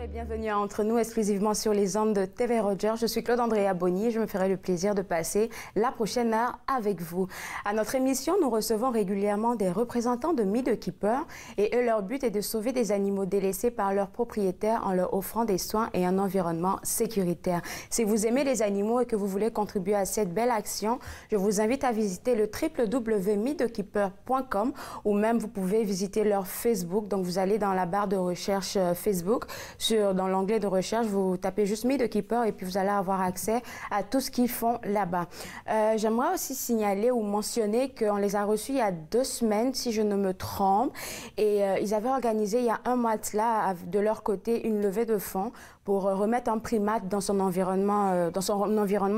et bienvenue à Entre nous, exclusivement sur les ondes de TV Roger. Je suis Claude Andrea Bonny et je me ferai le plaisir de passer la prochaine heure avec vous. À notre émission, nous recevons régulièrement des représentants de Meet the Keeper et eux, leur but est de sauver des animaux délaissés par leurs propriétaires en leur offrant des soins et un environnement sécuritaire. Si vous aimez les animaux et que vous voulez contribuer à cette belle action, je vous invite à visiter le www.meetthekeeper.com ou même vous pouvez visiter leur Facebook. Donc vous allez dans la barre de recherche Facebook, dans l'onglet de recherche, vous tapez juste Meet the Keeper et puis vous allez avoir accès à tout ce qu'ils font là-bas. J'aimerais aussi signaler ou mentionner qu'on les a reçus il y a 2 semaines, si je ne me trompe, et ils avaient organisé il y a un mois de cela, de leur côté, une levée de fonds pour remettre un primate dans son environnement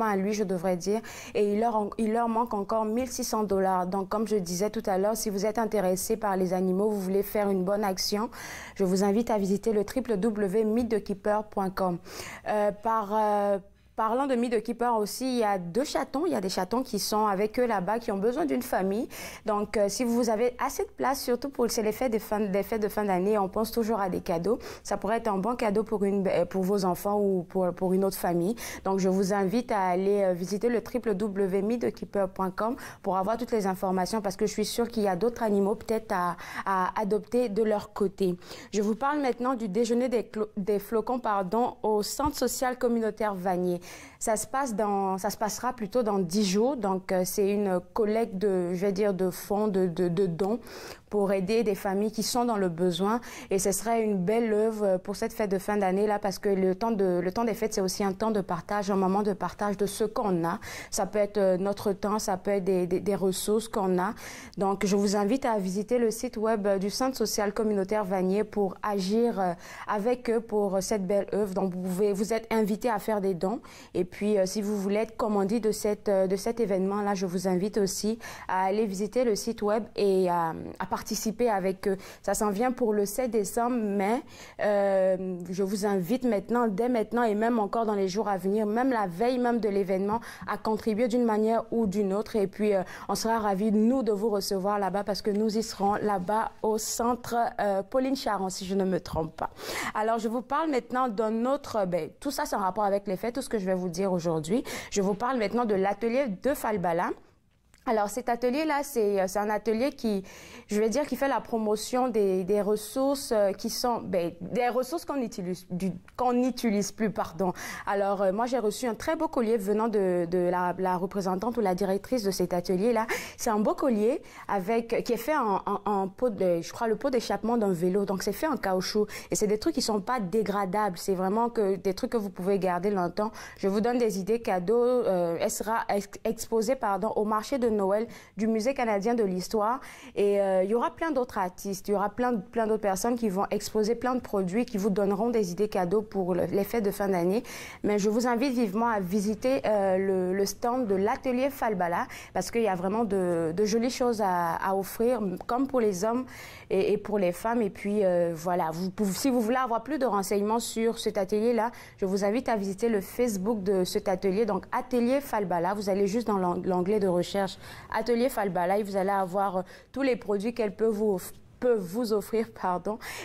à lui, je devrais dire, et il leur manque encore 1600 $. Donc, comme je disais tout à l'heure, si vous êtes intéressé par les animaux, vous voulez faire une bonne action, je vous invite à visiter le www.meetthekeeper.com. Parlant de Meet the Keeper aussi, il y a 2 chatons. Il y a des chatons qui sont avec eux là-bas, qui ont besoin d'une famille. Donc, si vous avez assez de place, surtout pour les fêtes de fin d'année, on pense toujours à des cadeaux. Ça pourrait être un bon cadeau pour vos enfants ou pour une autre famille. Donc, je vous invite à aller visiter le www.meetthekeeper.com pour avoir toutes les informations parce que je suis sûre qu'il y a d'autres animaux peut-être à adopter de leur côté. Je vous parle maintenant du déjeuner des flocons, au centre social communautaire Vanier. Ça se passera plutôt dans 10 jours. Donc, c'est une collecte de fonds, de dons pour aider des familles qui sont dans le besoin. Et ce serait une belle œuvre pour cette fête de fin d'année là, parce que le temps des fêtes, c'est aussi un temps de partage, un moment de partage de ce qu'on a. Ça peut être notre temps, ça peut être des ressources qu'on a. Donc, je vous invite à visiter le site web du Centre social communautaire Vanier pour agir avec eux pour cette belle œuvre. Donc, vous êtes invités à faire des dons. Et puis, si vous voulez être commandé de cet événement-là, je vous invite aussi à aller visiter le site web et à participer avec eux. Ça s'en vient pour le 7 décembre, mais je vous invite dès maintenant et même encore dans les jours à venir, même la veille même de l'événement, à contribuer d'une manière ou d'une autre. Et puis, on sera ravis, nous, de vous recevoir là-bas parce que nous y serons là-bas au centre Pauline Charon, si je ne me trompe pas. Alors, je vous parle maintenant d'un autre... tout ça, c'est en rapport avec les fêtes, tout ce que je vais vous dire aujourd'hui. Je vous parle maintenant de l'atelier de Falbala. Alors, cet atelier-là, c'est un atelier qui fait la promotion des ressources qui sont, des ressources qu'on n'utilise plus, pardon. Alors, moi, j'ai reçu un très beau collier venant de la représentante ou la directrice de cet atelier-là. C'est un beau collier qui est fait en pot je crois, le pot d'échappement d'un vélo. Donc, c'est fait en caoutchouc. Et c'est des trucs qui sont pas dégradables. C'est vraiment des trucs que vous pouvez garder longtemps. Je vous donne des idées cadeaux. Elle sera exposée, au marché de Noël du Musée canadien de l'histoire et il y aura plein d'autres artistes, il y aura plein d'autres personnes qui vont exposer plein de produits qui vous donneront des idées cadeaux pour les fêtes de fin d'année. Mais je vous invite vivement à visiter le stand de l'atelier Falbala parce qu'il y a vraiment de jolies choses à offrir comme pour les hommes et pour les femmes. Et puis voilà, si vous voulez avoir plus de renseignements sur cet atelier-là, je vous invite à visiter le Facebook de cet atelier, donc Atelier Falbala. Vous allez juste dans l'onglet de recherche Atelier Falbala et vous allez avoir tous les produits qu'elle peut vous offrir,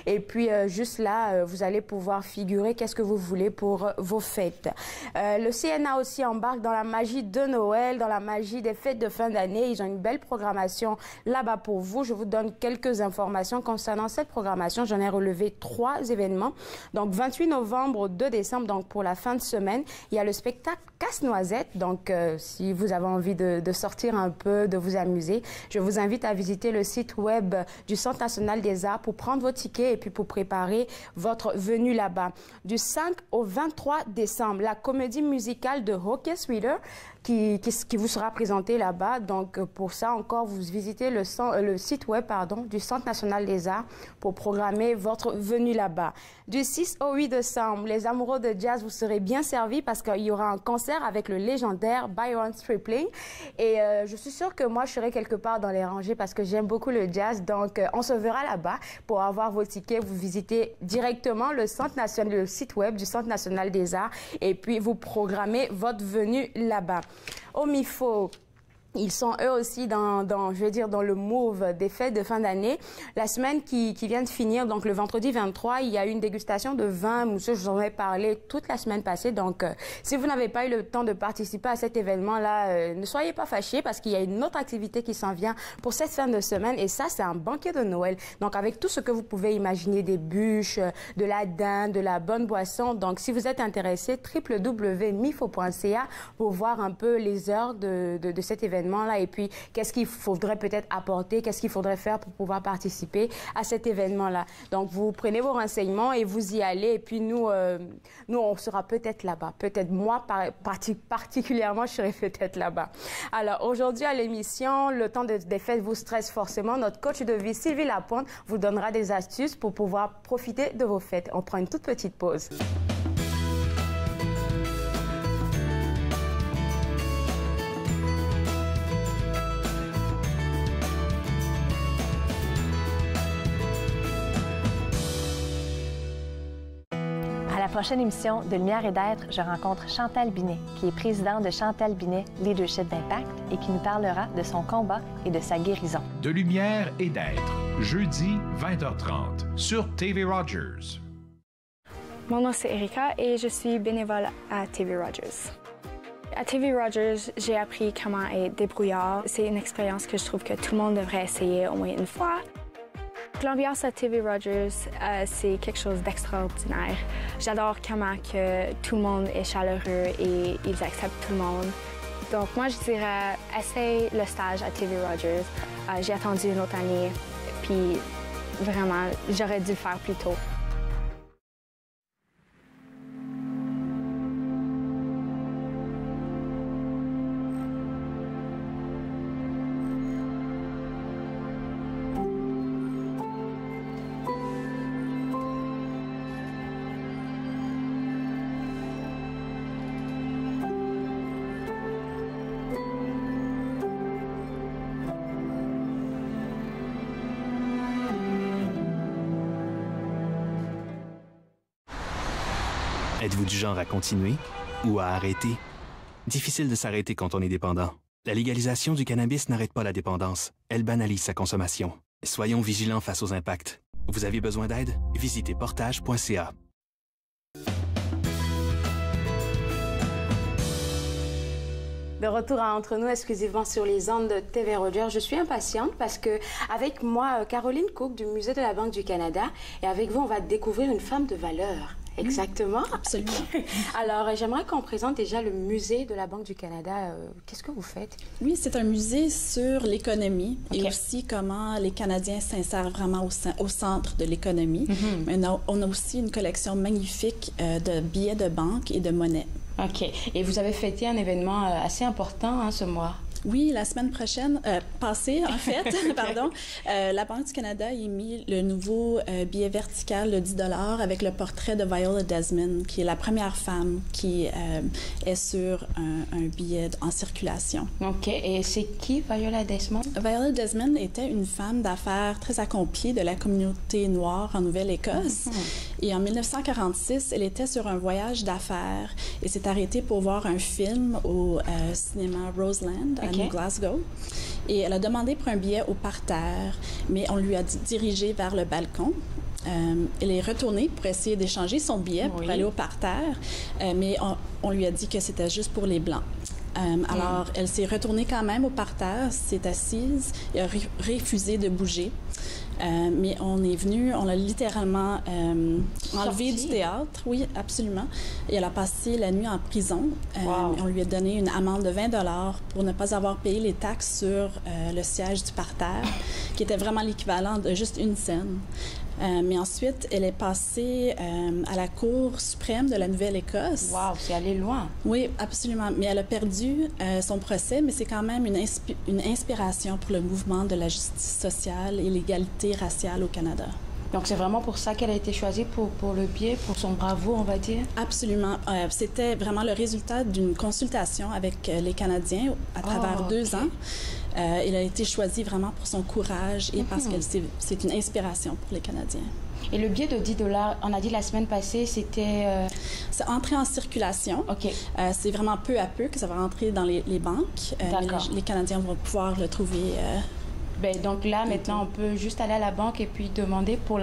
et puis juste là, vous allez pouvoir figurer qu'est-ce que vous voulez pour vos fêtes. Le CNA aussi embarque dans la magie de Noël, dans la magie des fêtes de fin d'année. Ils ont une belle programmation là-bas pour vous. Je vous donne quelques informations concernant cette programmation. J'en ai relevé 3 événements. Donc, 28 novembre au 2 décembre, donc pour la fin de semaine, il y a le spectacle Casse-Noisette. Donc, si vous avez envie de sortir un peu, de vous amuser, je vous invite à visiter le site web du Centre national des arts pour prendre vos tickets et puis pour préparer votre venue là-bas. Du 5 au 23 décembre, la comédie musicale de Hockey Sweeter qui vous sera présentée là-bas. Donc, pour ça encore, vous visitez le site web du Centre national des arts pour programmer votre venue là-bas. Du 6 au 8 décembre, les amoureux de jazz, vous serez bien servis parce qu'il y aura un concert avec le légendaire Byron Stripling. Et je suis sûre que moi, je serai quelque part dans les rangées parce que j'aime beaucoup le jazz. Donc, on se verra là-bas. Pour avoir vos tickets, vous visitez directement le site web du Centre national des arts et puis vous programmez votre venue là-bas. Au MIFO, Ils sont eux aussi je vais dire, dans le move des fêtes de fin d'année. La semaine qui vient de finir, donc le vendredi 23, il y a eu une dégustation de vin mousseux. Je vous en ai parlé toute la semaine passée. Donc, si vous n'avez pas eu le temps de participer à cet événement-là, ne soyez pas fâchés parce qu'il y a une autre activité qui s'en vient pour cette fin de semaine. Et ça, c'est un banquet de Noël. Donc, avec tout ce que vous pouvez imaginer, des bûches, de la dinde, de la bonne boisson. Donc, si vous êtes intéressé, www.mifo.ca pour voir un peu les heures de cet événement là et puis qu'est-ce qu'il faudrait peut-être apporter, qu'est-ce qu'il faudrait faire pour pouvoir participer à cet événement-là. Donc, vous prenez vos renseignements et vous y allez et puis nous, on sera peut-être là-bas. Peut-être moi, particulièrement, je serai peut-être là-bas. Alors, aujourd'hui à l'émission, le temps des fêtes vous stresse forcément. Notre coach de vie, Sylvie Lapointe, vous donnera des astuces pour pouvoir profiter de vos fêtes. On prend une toute petite pause. À la prochaine émission de Lumière et d'être, je rencontre Chantal Binet, qui est présidente de Chantal Binet Leadership d'Impact et qui nous parlera de son combat et de sa guérison. De Lumière et d'être, jeudi 20h30 sur TV Rogers. Mon nom c'est Erika et je suis bénévole à TV Rogers. À TV Rogers, j'ai appris comment être débrouillard. C'est une expérience que je trouve que tout le monde devrait essayer au moins une fois. L'ambiance à TV Rogers, c'est quelque chose d'extraordinaire. J'adore comment que tout le monde est chaleureux et ils acceptent tout le monde. Donc moi, je dirais, essaye le stage à TV Rogers. J'ai attendu une autre année, puis vraiment, j'aurais dû le faire plus tôt. Êtes-vous du genre à continuer ou à arrêter? Difficile de s'arrêter quand on est dépendant. La légalisation du cannabis n'arrête pas la dépendance. Elle banalise sa consommation. Soyons vigilants face aux impacts. Vous avez besoin d'aide? Visitez portage.ca. De retour à Entre nous, exclusivement sur les ondes de TV Rogers. Je suis impatiente parce que avec moi, Caroline Cook du Musée de la Banque du Canada, et avec vous, on va découvrir une femme de valeur. Exactement. Absolument. Alors, j'aimerais qu'on présente déjà le Musée de la Banque du Canada. Qu'est-ce que vous faites? Oui, c'est un musée sur l'économie et aussi comment les Canadiens s'insèrent vraiment au centre de l'économie. Mais on a aussi une collection magnifique de billets de banque et de monnaie. OK. Et vous avez fêté un événement assez important ce mois. Oui, la semaine passée, en fait, pardon, la Banque du Canada a émis le nouveau billet vertical de 10 $ avec le portrait de Viola Desmond, qui est la première femme qui est sur un billet en circulation. OK. Et c'est qui, Viola Desmond? Viola Desmond était une femme d'affaires très accomplie de la communauté noire en Nouvelle-Écosse. Et en 1946, elle était sur un voyage d'affaires et s'est arrêtée pour voir un film au cinéma Roseland à Glasgow. Et elle a demandé pour un billet au parterre, mais on lui a dirigé vers le balcon. Elle est retournée pour essayer d'échanger son billet pour aller au parterre, mais on lui a dit que c'était juste pour les Blancs. Alors, elle s'est retournée quand même au parterre, s'est assise et a refusé de bouger. Mais on l'a littéralement enlevée du théâtre. Oui, absolument. Et elle a passé la nuit en prison. On lui a donné une amende de 20 $ pour ne pas avoir payé les taxes sur le siège du parterre, qui était vraiment l'équivalent de juste une scène. Mais ensuite, elle est passée à la Cour suprême de la Nouvelle-Écosse. Wow, c'est allé loin. Oui, absolument. Mais elle a perdu son procès, mais c'est quand même une inspiration pour le mouvement de la justice sociale et l'égalité raciale au Canada. Donc c'est vraiment pour ça qu'elle a été choisie pour le billet, pour son bravo, on va dire? Absolument. C'était vraiment le résultat d'une consultation avec les Canadiens à travers 2 ans. Elle a été choisie vraiment pour son courage et parce que c'est une inspiration pour les Canadiens. Et le billet de 10$, on a dit la semaine passée, c'était... C'est entré en circulation. OK. C'est vraiment peu à peu que ça va rentrer dans les banques. D'accord. Les Canadiens vont pouvoir le trouver... donc là, maintenant, on peut juste aller à la banque et puis demander pour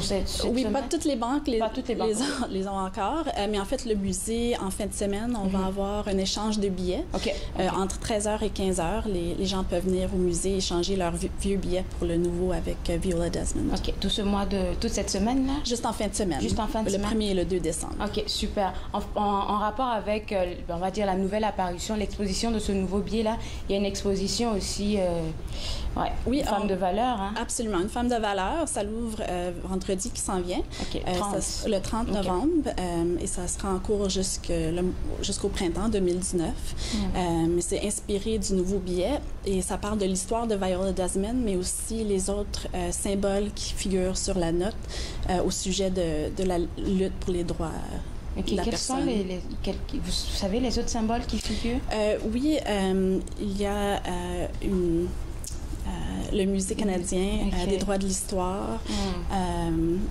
cette semaine? Pas toutes les banques, pas toutes les banques. les ont encore. Mais en fait, le musée, en fin de semaine, on va avoir un échange de billets. OK. Entre 13h et 15h, les gens peuvent venir au musée et échanger leurs vieux billets pour le nouveau avec Viola Desmond. OK. Toute cette semaine-là? Juste en fin de semaine. Juste en fin de semaine? Le 1er et le 2 décembre. OK, super. En rapport avec, on va dire, la nouvelle apparition, l'exposition de ce nouveau billet-là, il y a une exposition aussi... Oui, une femme de valeur, hein? Absolument. Une femme de valeur. Ça l'ouvre vendredi qui s'en vient. OK, le 30 novembre. Et ça sera en cours jusqu'au printemps 2019. Mais c'est inspiré du nouveau billet. Et ça parle de l'histoire de Viola Desmond, mais aussi les autres symboles qui figurent sur la note au sujet de la lutte pour les droits de la personne. Vous savez les autres symboles qui figurent? Oui, il y a le Musée canadien des droits de l'histoire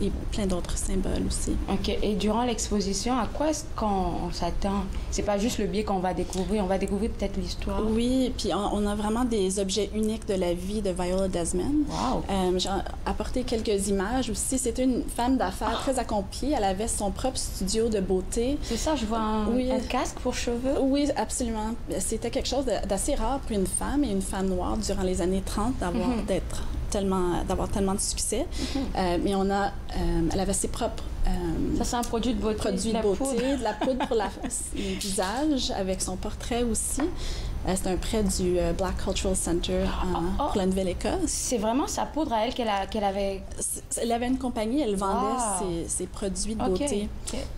et plein d'autres symboles aussi. OK. Et durant l'exposition, à quoi est-ce qu'on s'attend? C'est pas juste le billet qu'on va découvrir, on va découvrir peut-être l'histoire. Oui, puis on a vraiment des objets uniques de la vie de Viola Desmond. Wow! J'ai apporté quelques images aussi. C'était une femme d'affaires très accomplie. Elle avait son propre studio de beauté. C'est ça, je vois un casque pour cheveux. Oui, absolument. C'était quelque chose d'assez rare pour une femme et une femme noire durant les années 30 d'avoir tellement de succès. Mais elle avait ses propres... ça, c'est un produit de beauté. De la poudre pour le visage, avec son portrait aussi. C'est un prêt du Black Cultural Center pour la Nouvelle-Écosse. C'est vraiment sa poudre à elle qu'elle avait... Elle avait une compagnie, elle vendait ses produits de beauté.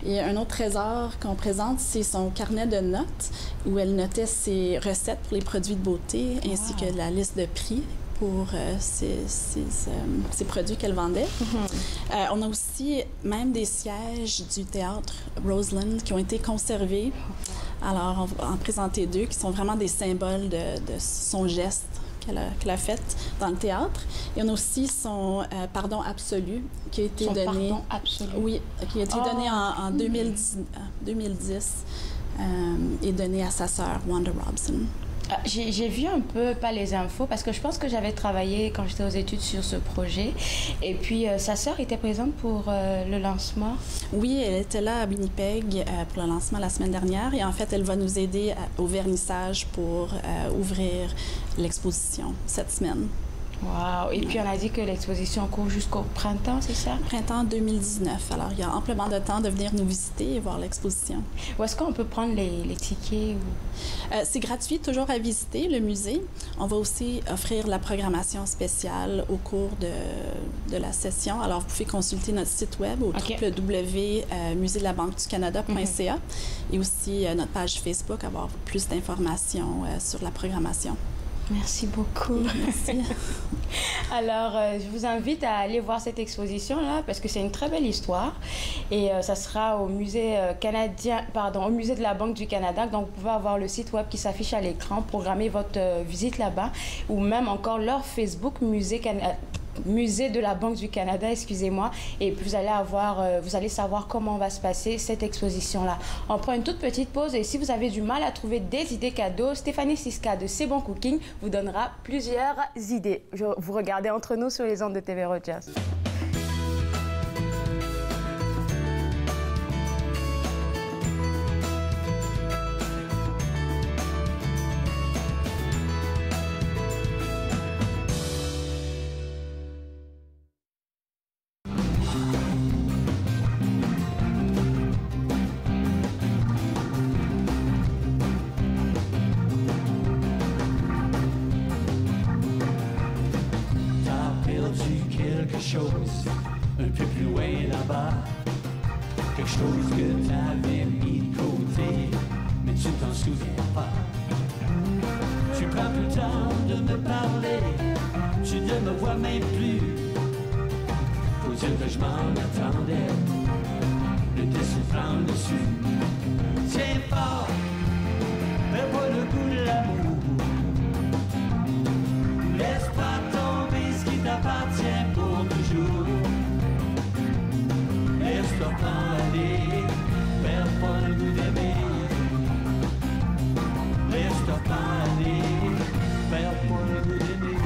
Et un autre trésor qu'on présente, c'est son carnet de notes, où elle notait ses recettes pour les produits de beauté, ainsi que la liste de prix pour ces produits qu'elle vendait. On a aussi même des sièges du théâtre Roseland qui ont été conservés. Alors, on va en présenter 2 qui sont vraiment des symboles de son geste qu'elle a fait dans le théâtre. Et on a aussi son pardon absolu qui a été donné... Pardon absolu? Oui, qui a été donné en 2010 et donné à sa sœur, Wanda Robson. J'ai vu un peu, pas les infos, parce que je pense que j'avais travaillé quand j'étais aux études sur ce projet. Et puis, sa sœur était présente pour le lancement. Oui, elle était là à Winnipeg pour le lancement la semaine dernière. Et en fait, elle va nous aider au vernissage pour ouvrir l'exposition cette semaine. Wow! Et puis, on a dit que l'exposition court jusqu'au printemps, c'est ça? Printemps 2019. Alors, il y a amplement de temps de venir nous visiter et voir l'exposition. Où est-ce qu'on peut prendre les tickets? C'est gratuit, toujours à visiter, le musée. On va aussi offrir la programmation spéciale au cours de la session. Alors, vous pouvez consulter notre site web au www.museedelabanqueducanada.ca et aussi notre page Facebook, avoir plus d'informations sur la programmation. Merci beaucoup. Merci. Alors, je vous invite à aller voir cette exposition-là parce que c'est une très belle histoire. Et ça sera au musée au musée de la Banque du Canada. Donc, vous pouvez avoir le site web qui s'affiche à l'écran, programmer votre visite là-bas ou même encore leur Facebook Musée de la Banque du Canada, excusez-moi, et puis vous allez savoir comment va se passer cette exposition-là. On prend une toute petite pause et si vous avez du mal à trouver des idées cadeaux, Stéphanie Siska de C'est Bon Cooking vous donnera plusieurs idées. Vous regardez Entre nous sur les ondes de TV Rogers. Un peu plus loin là-bas, quelque chose que t'avais mis de côté, mais tu t'en souviens pas. Tu prends plus le temps de me parler, tu ne me vois même plus. dire que je m'en attendais. Le dessin prend dessus. Tiens fort, perds pas le goût de l'amour. Laisse pas tomber ce qui t'appartient pour toujours. Laisse-toi pas aller, perds pas le goût d'aimer. Laisse-toi pas aller, perds pas le goût d'aimer.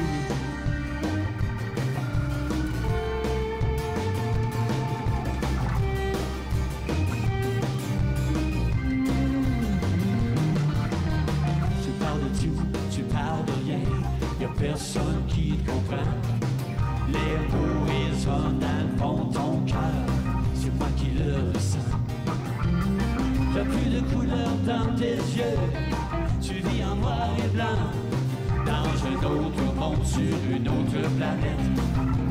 Tu parles de tout, tu parles de rien, y'a personne qui te comprend. Les mots résonnent dans le fond de ton cœur, c'est moi qui le ressens. T'as plus de couleur dans tes yeux, tu vis en noir et blanc. Dans un autre monde, sur une autre planète,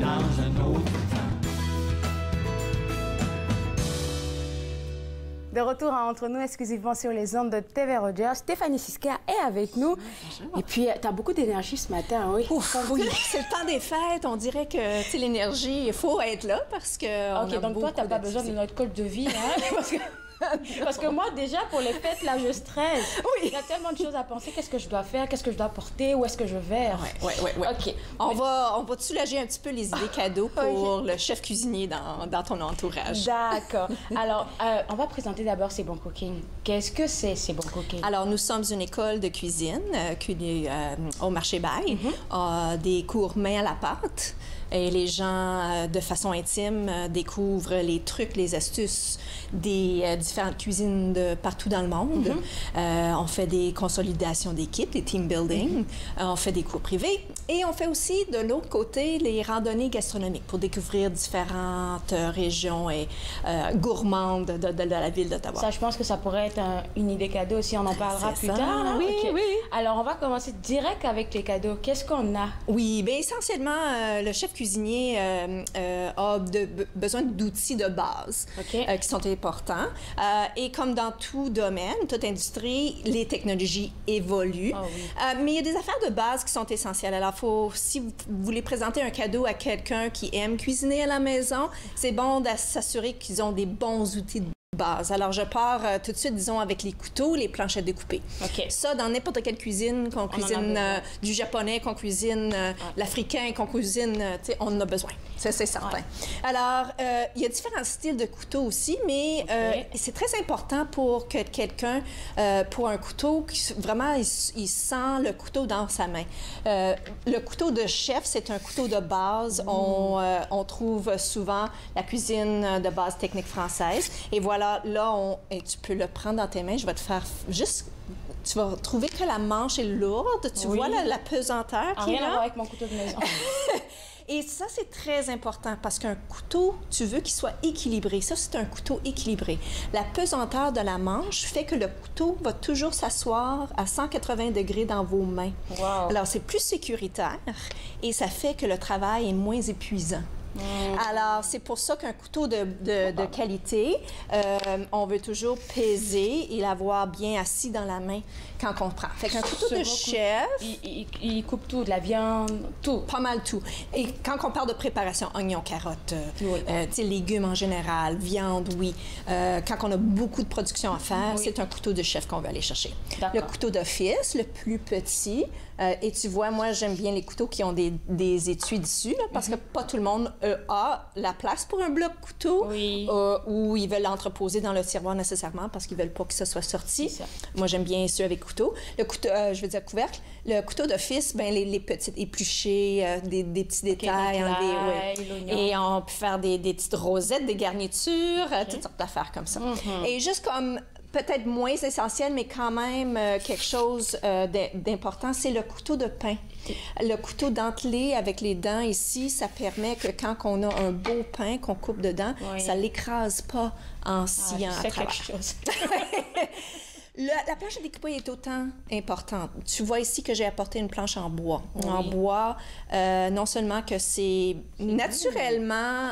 dans un autre temps. De retour entre nous exclusivement sur les ondes de TV Rogers, Stéphanie Siska est avec nous. Bonjour. Et puis, tu as beaucoup d'énergie ce matin, oui. Ouf, oui, c'est le temps des fêtes. On dirait que l'énergie, il faut être là parce que. OK, donc toi, tu n'as pas besoin de notre code de vie, hein? Parce que moi, déjà, pour les fêtes, là, je stresse. Oui. Il y a tellement de choses à penser. Qu'est-ce que je dois faire? Qu'est-ce que je dois porter? Où est-ce que je vais? Oui. OK. On va te soulager un petit peu les idées cadeaux pour le chef cuisinier dans ton entourage. D'accord. Alors, on va présenter d'abord C'est Bon Cooking. Qu'est-ce que c'est Bon Cooking? Alors, nous sommes une école de cuisine au marché Bail, des cours main à la pâte. Et les gens, de façon intime, découvrent les trucs, les astuces des différentes cuisines de partout dans le monde. On fait des consolidations d'équipes, des team building. On fait des cours privés. Et on fait aussi, de l'autre côté, les randonnées gastronomiques pour découvrir différentes régions et gourmandes de la ville d'Ottawa. Ça, je pense que ça pourrait être une idée cadeau aussi. On en parlera plus tard. Là. Oui, OK. oui. Alors, on va commencer direct avec les cadeaux. Qu'est-ce qu'on a? Oui, bien essentiellement, le chef cuisinier a besoin d'outils de base qui sont importants. Et comme dans tout domaine, toute industrie, les technologies évoluent. Oh, oui. Mais il y a des affaires de base qui sont essentielles. Alors, si vous voulez présenter un cadeau à quelqu'un qui aime cuisiner à la maison, c'est bon de s'assurer qu'ils ont des bons outils de base. Alors, je pars tout de suite, disons, avec les couteaux, les planchettes découpées. OK. Ça, dans n'importe quelle cuisine, qu'on cuisine du japonais, qu'on cuisine l'africain, qu'on cuisine, tu sais, on en a besoin. Ça, c'est certain. Ouais. Alors, il y a différents styles de couteaux aussi, mais c'est très important pour que quelqu'un, pour un couteau, vraiment, il sent le couteau dans sa main. Le couteau de chef, c'est un couteau de base. On trouve souvent la cuisine de base technique française. Et voilà, là, tu peux le prendre dans tes mains. Je vais te faire juste... Tu vas trouver que la manche est lourde. Tu vois la pesanteur qui est là. Rien à voir avec mon couteau de maison. Et ça, c'est très important parce qu'un couteau, tu veux qu'il soit équilibré. Ça, c'est un couteau équilibré. La pesanteur de la manche fait que le couteau va toujours s'asseoir à 180 degrés dans vos mains. Wow. Alors, c'est plus sécuritaire et ça fait que le travail est moins épuisant. Alors, c'est pour ça qu'un couteau de qualité, on veut toujours peser et l'avoir bien assis dans la main quand on prend. Fait qu'un couteau de chef... Il coupe tout, de la viande, tout. Pas mal tout. Et quand on parle de préparation, oignons, carottes, légumes en général, viande, oui. Quand on a beaucoup de production à faire, c'est un couteau de chef qu'on va aller chercher. Le couteau d'office, le plus petit, et tu vois, moi, j'aime bien les couteaux qui ont des étuis dessus, là, parce que pas tout le monde a la place pour un bloc couteau ou ils veulent l'entreposer dans le tiroir nécessairement parce qu'ils veulent pas que ça soit sorti. Moi, j'aime bien ceux avec couteau. Le couteau, je veux dire couvercle. Le couteau d'office, ben les petites épluchées, des petits détails. Et on peut faire des petites rosettes, des garnitures, toutes sortes d'affaires comme ça. Et juste comme... peut-être moins essentiel, mais quand même quelque chose d'important, c'est le couteau de pain. Le couteau dentelé avec les dents ici, ça permet que quand on a un beau pain qu'on coupe dedans, ça ne l'écrase pas en sciant à travers. Quelque chose. La planche à découper est autant importante. Tu vois ici que j'ai apporté une planche en bois. Oui. En bois, non seulement que c'est naturellement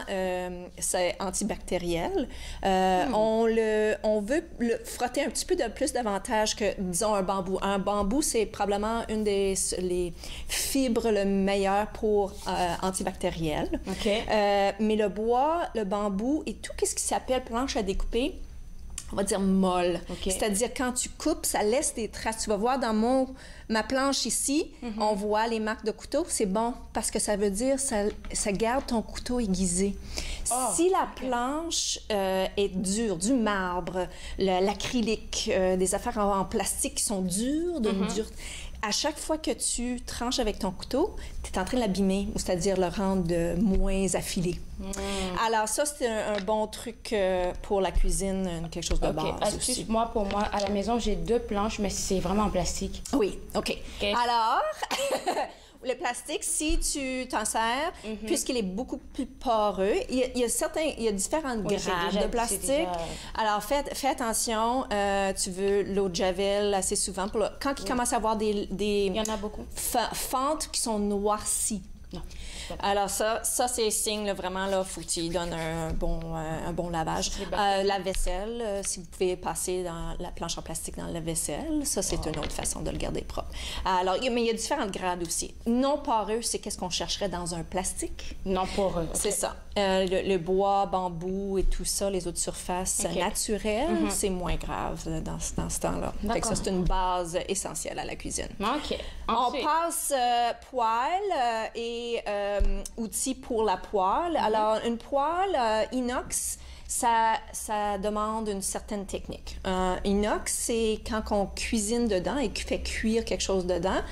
c'est antibactériel, on veut le frotter un petit peu de plus davantage que, disons, un bambou. Un bambou, c'est probablement une des les fibres le meilleur pour antibactériel. Okay. Mais le bois, le bambou et tout ce qui s'appelle planche à découper, on va dire molle. Okay. C'est-à-dire, quand tu coupes, ça laisse des traces. Tu vas voir dans ma planche ici, on voit les marques de couteau. C'est bon parce que ça veut dire ça garde ton couteau aiguisé. Oh, si la planche est dure, du marbre, l'acrylique, des affaires en plastique qui sont dures, d'une dureté, à chaque fois que tu tranches avec ton couteau, tu es en train de l'abîmer, c'est-à-dire le rendre moins affilé. Alors ça, c'est un bon truc pour la cuisine, quelque chose de base aussi. Pour moi, à la maison, j'ai 2 planches, mais c'est vraiment en plastique. Oui, OK. Alors... Le plastique, si tu t'en sers, puisqu'il est beaucoup plus poreux, il y a différentes grades de plastique. Alors, fais attention. Tu veux l'eau de Javel assez souvent. Quand il commence à avoir des il y en a beaucoup. Fentes qui sont noircies. Non. Alors ça c'est signe, là, vraiment, là, faut que tu donnes un bon lavage. La vaisselle, si vous pouvez passer dans la planche en plastique dans la vaisselle, ça, c'est une autre façon de le garder propre. Alors, mais il y a différentes grades aussi. Non poreux, c'est qu'est-ce qu'on chercherait dans un plastique? Non poreux. Okay. C'est ça. Le bois, bambou et tout ça, les autres surfaces naturelles, c'est moins grave dans ce temps-là. Fait que ça, c'est une base essentielle à la cuisine. OK. On passe poêle et outils pour la poêle. Alors, une poêle inox, ça demande une certaine technique. Inox, c'est quand on cuisine dedans et fait cuire quelque chose dedans,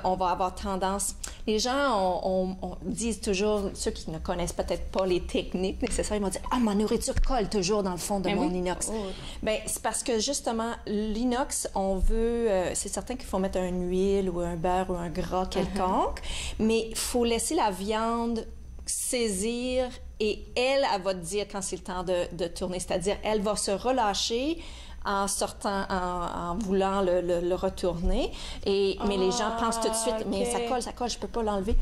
on va avoir tendance... Les gens on disent toujours, ceux qui ne connaissent peut-être pas les techniques nécessaires, ils vont dire « Ah, ma nourriture colle toujours dans le fond de mon inox. Oh. » Bien, c'est parce que, justement, l'inox, on veut... c'est certain qu'il faut mettre une huile ou un beurre ou un gras quelconque, mais il faut laisser la viande saisir et elle va te dire quand c'est le temps de tourner. C'est-à-dire, elle va se relâcher en sortant, en voulant le retourner. Mais les gens pensent tout de suite, mais ça colle, je peux pas l'enlever.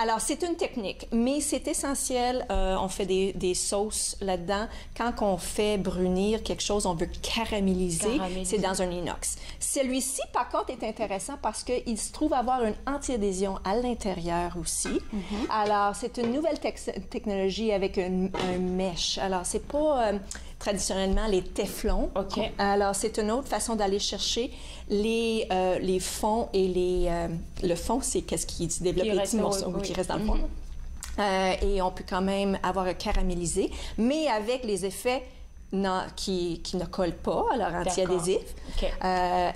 Alors, c'est une technique, mais c'est essentiel. On fait des sauces là-dedans. Quand on fait brunir quelque chose, on veut caraméliser. C'est dans un inox. Celui-ci, par contre, est intéressant parce qu'il se trouve avoir une anti-adhésion à l'intérieur aussi. Alors, c'est une nouvelle technologie avec un mesh. Alors, c'est pas... traditionnellement les téflons. Alors, c'est une autre façon d'aller chercher les fonds et le fond, c'est qu'est-ce qui se développe, les petits morceaux qui restent dans le fond. Et on peut quand même avoir un caramélisé, mais avec les effets qui ne collent pas, alors anti-adhésif.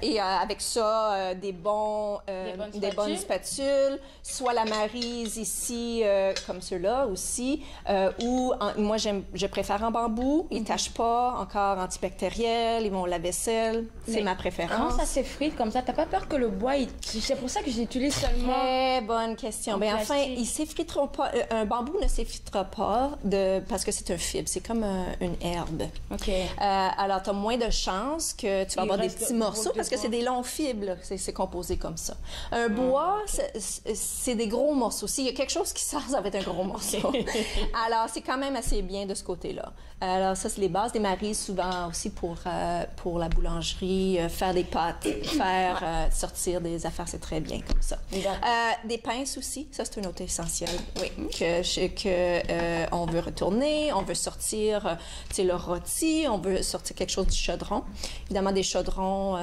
Et avec ça, des bonnes spatules, soit la Maryse ici, comme ceux-là aussi, ou moi, je préfère en bambou, ils ne tâchent pas, encore antibactériel, ils vont au lave-vaisselle, c'est ma préférence. Comment ça s'effrite comme ça? T'as pas peur que le bois, c'est pour ça que j'utilise seulement... Très bonne question. Bien, enfin, ils s'effriteront pas, un bambou ne s'effritera pas parce que c'est un fibre, c'est comme une herbe. Alors, tu as moins de chances que tu vas avoir des petits morceaux parce que c'est des longs fibres, c'est composé comme ça. Un bois, c'est des gros morceaux. S'il y a quelque chose qui sort, ça va être un gros morceau. Alors, c'est quand même assez bien de ce côté-là. Alors, ça, c'est les bases des Maryse, souvent aussi pour la boulangerie, faire des pâtes, faire sortir des affaires, c'est très bien comme ça. Des pinces aussi, ça, c'est un autre essentiel. On veut retourner, on veut sortir, le rôti, on veut sortir quelque chose du chaudron. Évidemment, des chaudrons,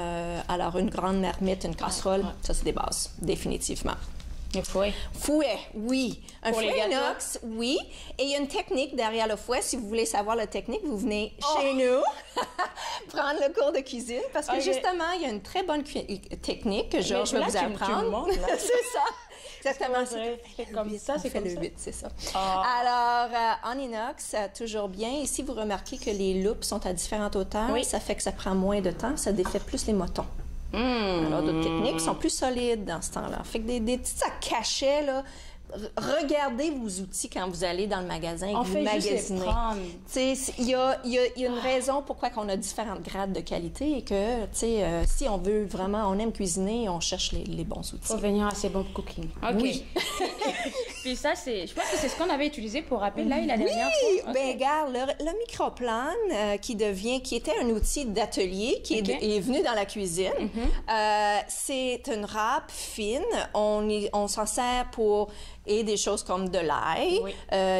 alors une grande marmite, une casserole, ça, c'est des bases, définitivement. Un fouet. Fouet, oui. Un fouet inox, oui. Et il y a une technique derrière le fouet. Si vous voulez savoir la technique, vous venez chez nous prendre le cours de cuisine parce que justement, il y a une très bonne technique que Georges va vous apprendre. C'est ça. Exactement. C'est comme ça, c'est comme le 8, c'est ça. Alors, en inox, toujours bien. Et si vous remarquez que les loupes sont à différentes hauteurs, ça fait que ça prend moins de temps, ça défait plus les motons. Alors, d'autres techniques sont plus solides dans ce temps-là. Fait que des petits sacs cachets, là, regardez vos outils quand vous allez dans le magasin et que vous magasinez. Il y a une raison pourquoi on a différentes grades de qualité et que, si on veut vraiment, on aime cuisiner, on cherche les bons outils. Faut venir à C'est Bon Cooking. OK. Oui. Puis ça, je pense que c'est ce qu'on avait utilisé pour rappeler la dernière fois. Oui, bien, regarde, le microplane qui était un outil d'atelier qui est venu dans la cuisine. C'est une râpe fine. On s'en sert pour des choses comme de l'ail,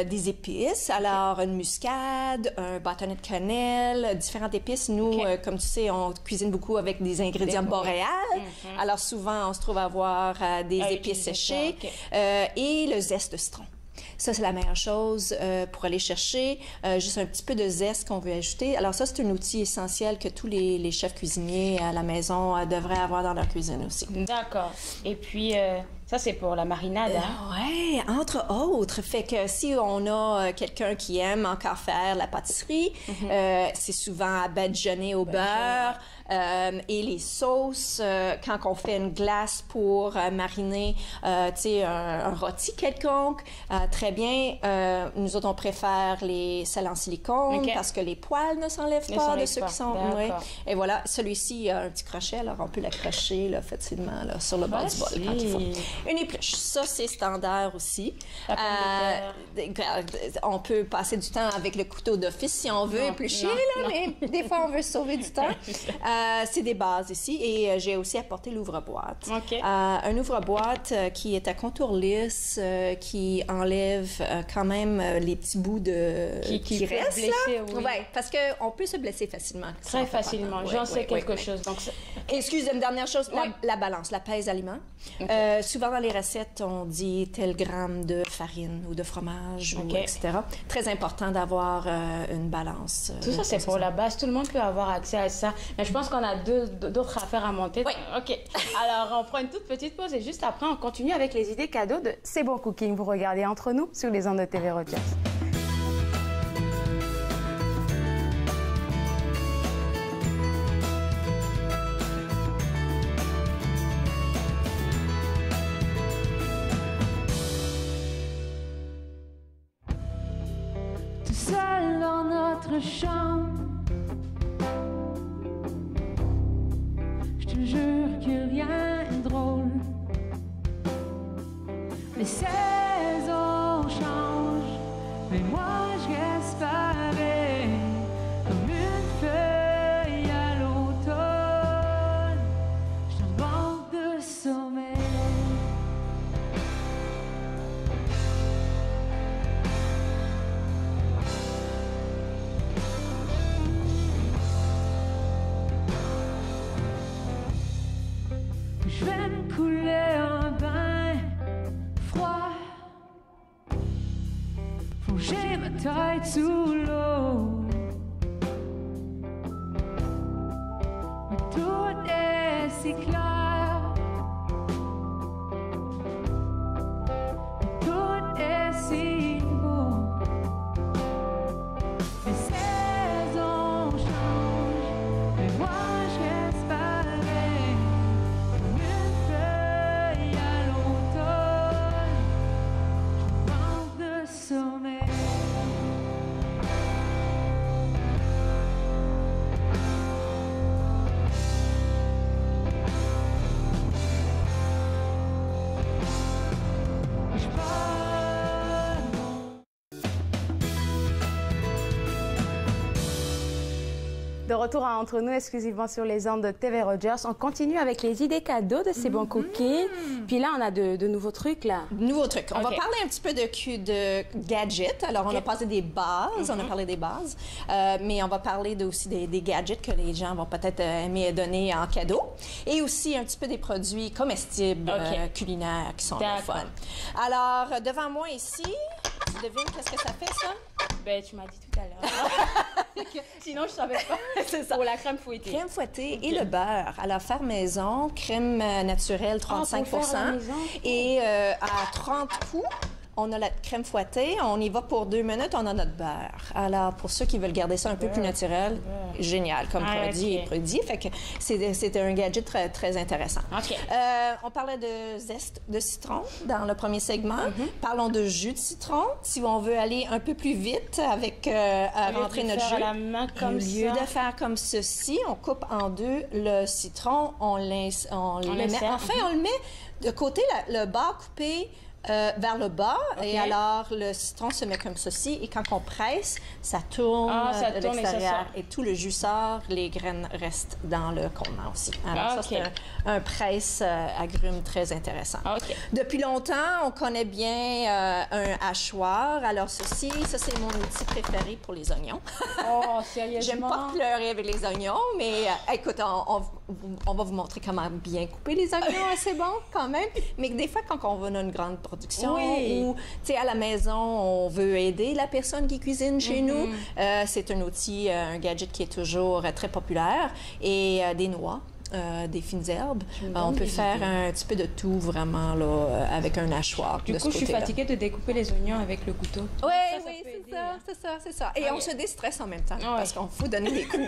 des épices. Alors, une muscade, un bâtonnet de cannelle, différentes épices. Nous, comme tu sais, on cuisine beaucoup avec des ingrédients boréals. Alors, souvent, on se trouve à avoir des épices séchées et le zeste de citron. Ça, c'est la meilleure chose pour aller chercher. Juste un petit peu de zeste qu'on veut ajouter. Alors ça, c'est un outil essentiel que tous les chefs cuisiniers à la maison devraient avoir dans leur cuisine aussi. D'accord. Et puis, ça, c'est pour la marinade, hein? Oui, entre autres. Fait que si on a quelqu'un qui aime encore faire la pâtisserie, c'est souvent à badigeonner au beurre. Et les sauces, quand on fait une glace pour mariner, un rôti quelconque, très bien. Nous autres, on préfère les sels en silicone parce que les poils ne s'enlèvent pas de ceux qui sont... Et voilà, celui-ci a un petit crochet, alors on peut l'accrocher là, facilement là, sur le bord du bol quand il faut. Une épluche, ça c'est standard aussi. On peut passer du temps avec le couteau d'office si on veut éplucher, là, mais des fois on veut sauver du temps. C'est des bases ici et j'ai aussi apporté l'ouvre-boîte. Un ouvre-boîte qui est à contour lisse, qui enlève quand même les petits bouts qui restent. Blesser, oui, parce qu'on peut se blesser facilement. Très facilement. J'en sais quelque chose. Donc, excusez-moi, une dernière chose, la balance, la pèse aliments. Souvent dans les recettes, on dit tel gramme de farine ou de fromage, etc. Très important d'avoir une balance. Tout ça, c'est pour la base. Tout le monde peut avoir accès à ça. Mais je pense qu'on a d'autres affaires à monter. Oui. OK. Alors, on prend une toute petite pause et juste après, on continue avec les idées cadeaux de C'est Bon Cooking. Vous regardez Entre nous sur les ondes de TV Rogers. Tout seul dans notre chambre, je te jure que rien n'est drôle. Les saisons changent, mais moi je reste pareil, comme une feuille à l'automne. Je suis en manque de sommeil. Je vais me couler un bain froid, plonger ma tête sous l'eau. Mais tout est si clair, tout est si beau. Les saisons changent, mais moi je reste pareil, comme une feuille à l'automne. Je manque de sommeil. Je pars. De retour à Entre nous, exclusivement sur les ondes de TV Rogers. On continue avec les idées cadeaux de C'est Bon Cooking. Puis là, on a de nouveaux trucs, là. Nouveaux trucs. On va parler un petit peu de gadgets. Alors, on a passé des bases, on a parlé des bases, mais on va parler aussi des gadgets que les gens vont peut-être aimer donner en cadeau. Et aussi un petit peu des produits comestibles culinaires qui sont le fun. Alors, devant moi ici, tu devines qu'est-ce que ça fait, ça? Ben, tu m'as dit tout à l'heure. Sinon, je savais pas. C'est ça. Pour la crème fouettée. Crème fouettée et le beurre. Alors, faire maison, crème naturelle 35%. Et à 30 coups, on a la crème fouettée. On y va pour 2 minutes, on a notre beurre. Alors, pour ceux qui veulent garder ça un peu plus naturel, génial comme produit. Fait que c'était un gadget très, très intéressant. On parlait de zeste de citron dans le premier segment. Parlons de jus de citron. Si on veut aller un peu plus vite avec rentrer notre jus, au lieu de faire comme ceci, on coupe en deux le citron, on le met. Enfin, on le met de côté, le bas coupé vers le bas, et alors le citron se met comme ceci, et quand on presse, ça tourne de l'extérieur, et tout le jus sort, les graines restent dans le contenant aussi. Alors ça, c'est un presse agrumes très intéressant. Depuis longtemps, on connaît bien un hachoir. Alors ça, c'est mon outil préféré pour les oignons. Sérieusement? J'aime pas pleurer avec les oignons, mais écoute, on va vous montrer comment bien couper les oignons, c'est bon quand même. Mais des fois, quand on va dans une grande production ou, tu sais, à la maison, on veut aider la personne qui cuisine chez nous, c'est un outil, un gadget qui est toujours très populaire. Et des noix. Des fines herbes. On peut faire un petit peu de tout, vraiment, là, avec un hachoir. Du coup, je suis fatiguée de découper les oignons avec le couteau. Oui, c'est ça. Et on se déstresse en même temps, parce qu'on faut donner des coups.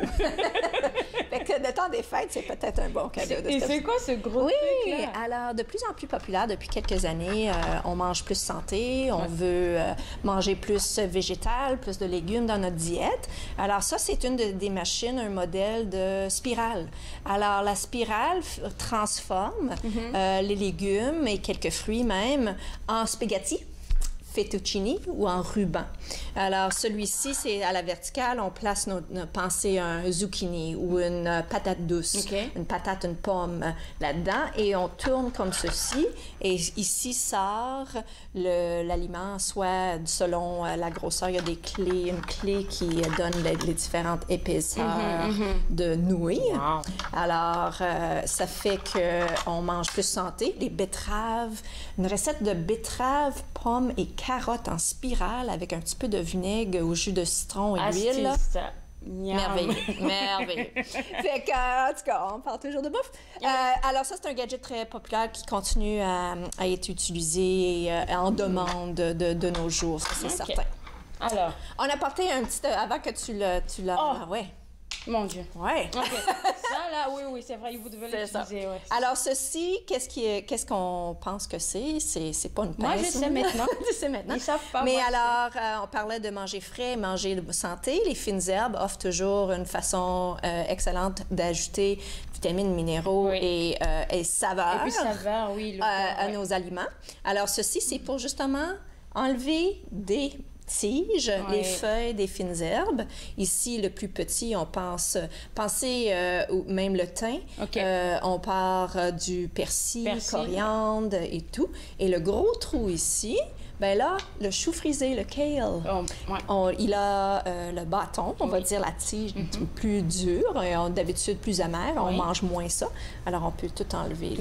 Fait que le temps des fêtes, c'est peut-être un bon cadeau. Et c'est quoi ce gros truc-là? Alors, de plus en plus populaire depuis quelques années, on mange plus santé, on veut manger plus végétal, plus de légumes dans notre diète. Alors ça, c'est une des machines, un modèle de spirale. Alors, la spirale transforme les légumes et quelques fruits même en spaghetti, fettuccine ou en ruban. Alors, celui-ci, c'est à la verticale, on place pensez un zucchini ou une patate douce, une patate, une pomme là-dedans, et on tourne comme ceci, et ici sort l'aliment, soit selon la grosseur, il y a une clé qui donne les différentes épaisseurs de nouilles. Alors, ça fait qu'on mange plus santé. Les betteraves, une recette de betteraves, pommes et carottes en spirale avec un petit peu de vinaigre au jus de citron et d'huile. Merveilleux. Fait que, en tout cas, on parle toujours de bouffe. Alors ça, c'est un gadget très populaire qui continue à être utilisé en demande de nos jours, ça, c'est certain. Alors, on a porté un petit... avant que tu l'as... Mon Dieu. Ouais. Ça, là, oui, c'est vrai, vous devez l'utiliser. Ouais. Alors, ceci, qu'est-ce qu'on pense que c'est? C'est pas une pince. Moi, je sais maintenant. Tu sais maintenant. Ils savent pas. Mais alors, on parlait de manger frais, manger de santé. Les fines herbes offrent toujours une façon excellente d'ajouter vitamines, minéraux et saveurs. Et puis saveurs, à nos aliments. Alors, ceci, c'est pour justement enlever des tiges, les feuilles des fines herbes. Ici, le plus petit, on pensez même le thym. On part du persil, coriandre et tout. Et le gros trou ici, ben là, le chou frisé, le kale, il a le bâton, on va dire la tige plus dure, d'habitude plus amère, on mange moins ça. Alors, on peut tout enlever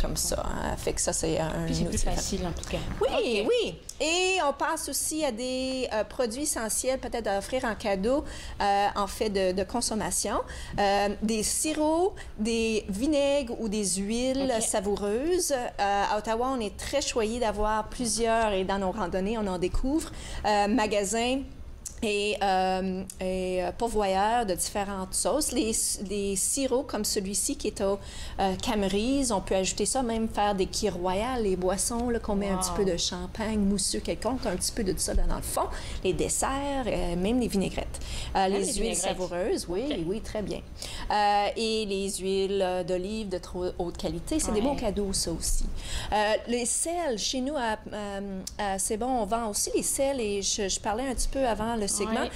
comme ça. Fait que ça, c'est un outil plus facile, en tout cas. Oui. Et on passe aussi à des produits essentiels, peut-être à offrir en cadeau, en fait de consommation. Des sirops, des vinaigres ou des huiles savoureuses. À Ottawa, on est très choyé d'avoir plusieurs, et dans nos randonnées, on en découvre, magasins et pourvoyeurs de différentes sauces. Les sirops comme celui-ci qui est au Camerise, on peut ajouter ça, même faire des kir royales, les boissons, qu'on met un petit peu de champagne mousseux quelconque, un petit peu de ça dans le fond, les desserts, même les vinaigrettes. Les huiles savoureuses, oui, très bien. Et les huiles d'olive de trop haute qualité, c'est des bons cadeaux, ça aussi. Les sels, chez nous, c'est bon, on vend aussi les sels, et je parlais un petit peu avant le segment.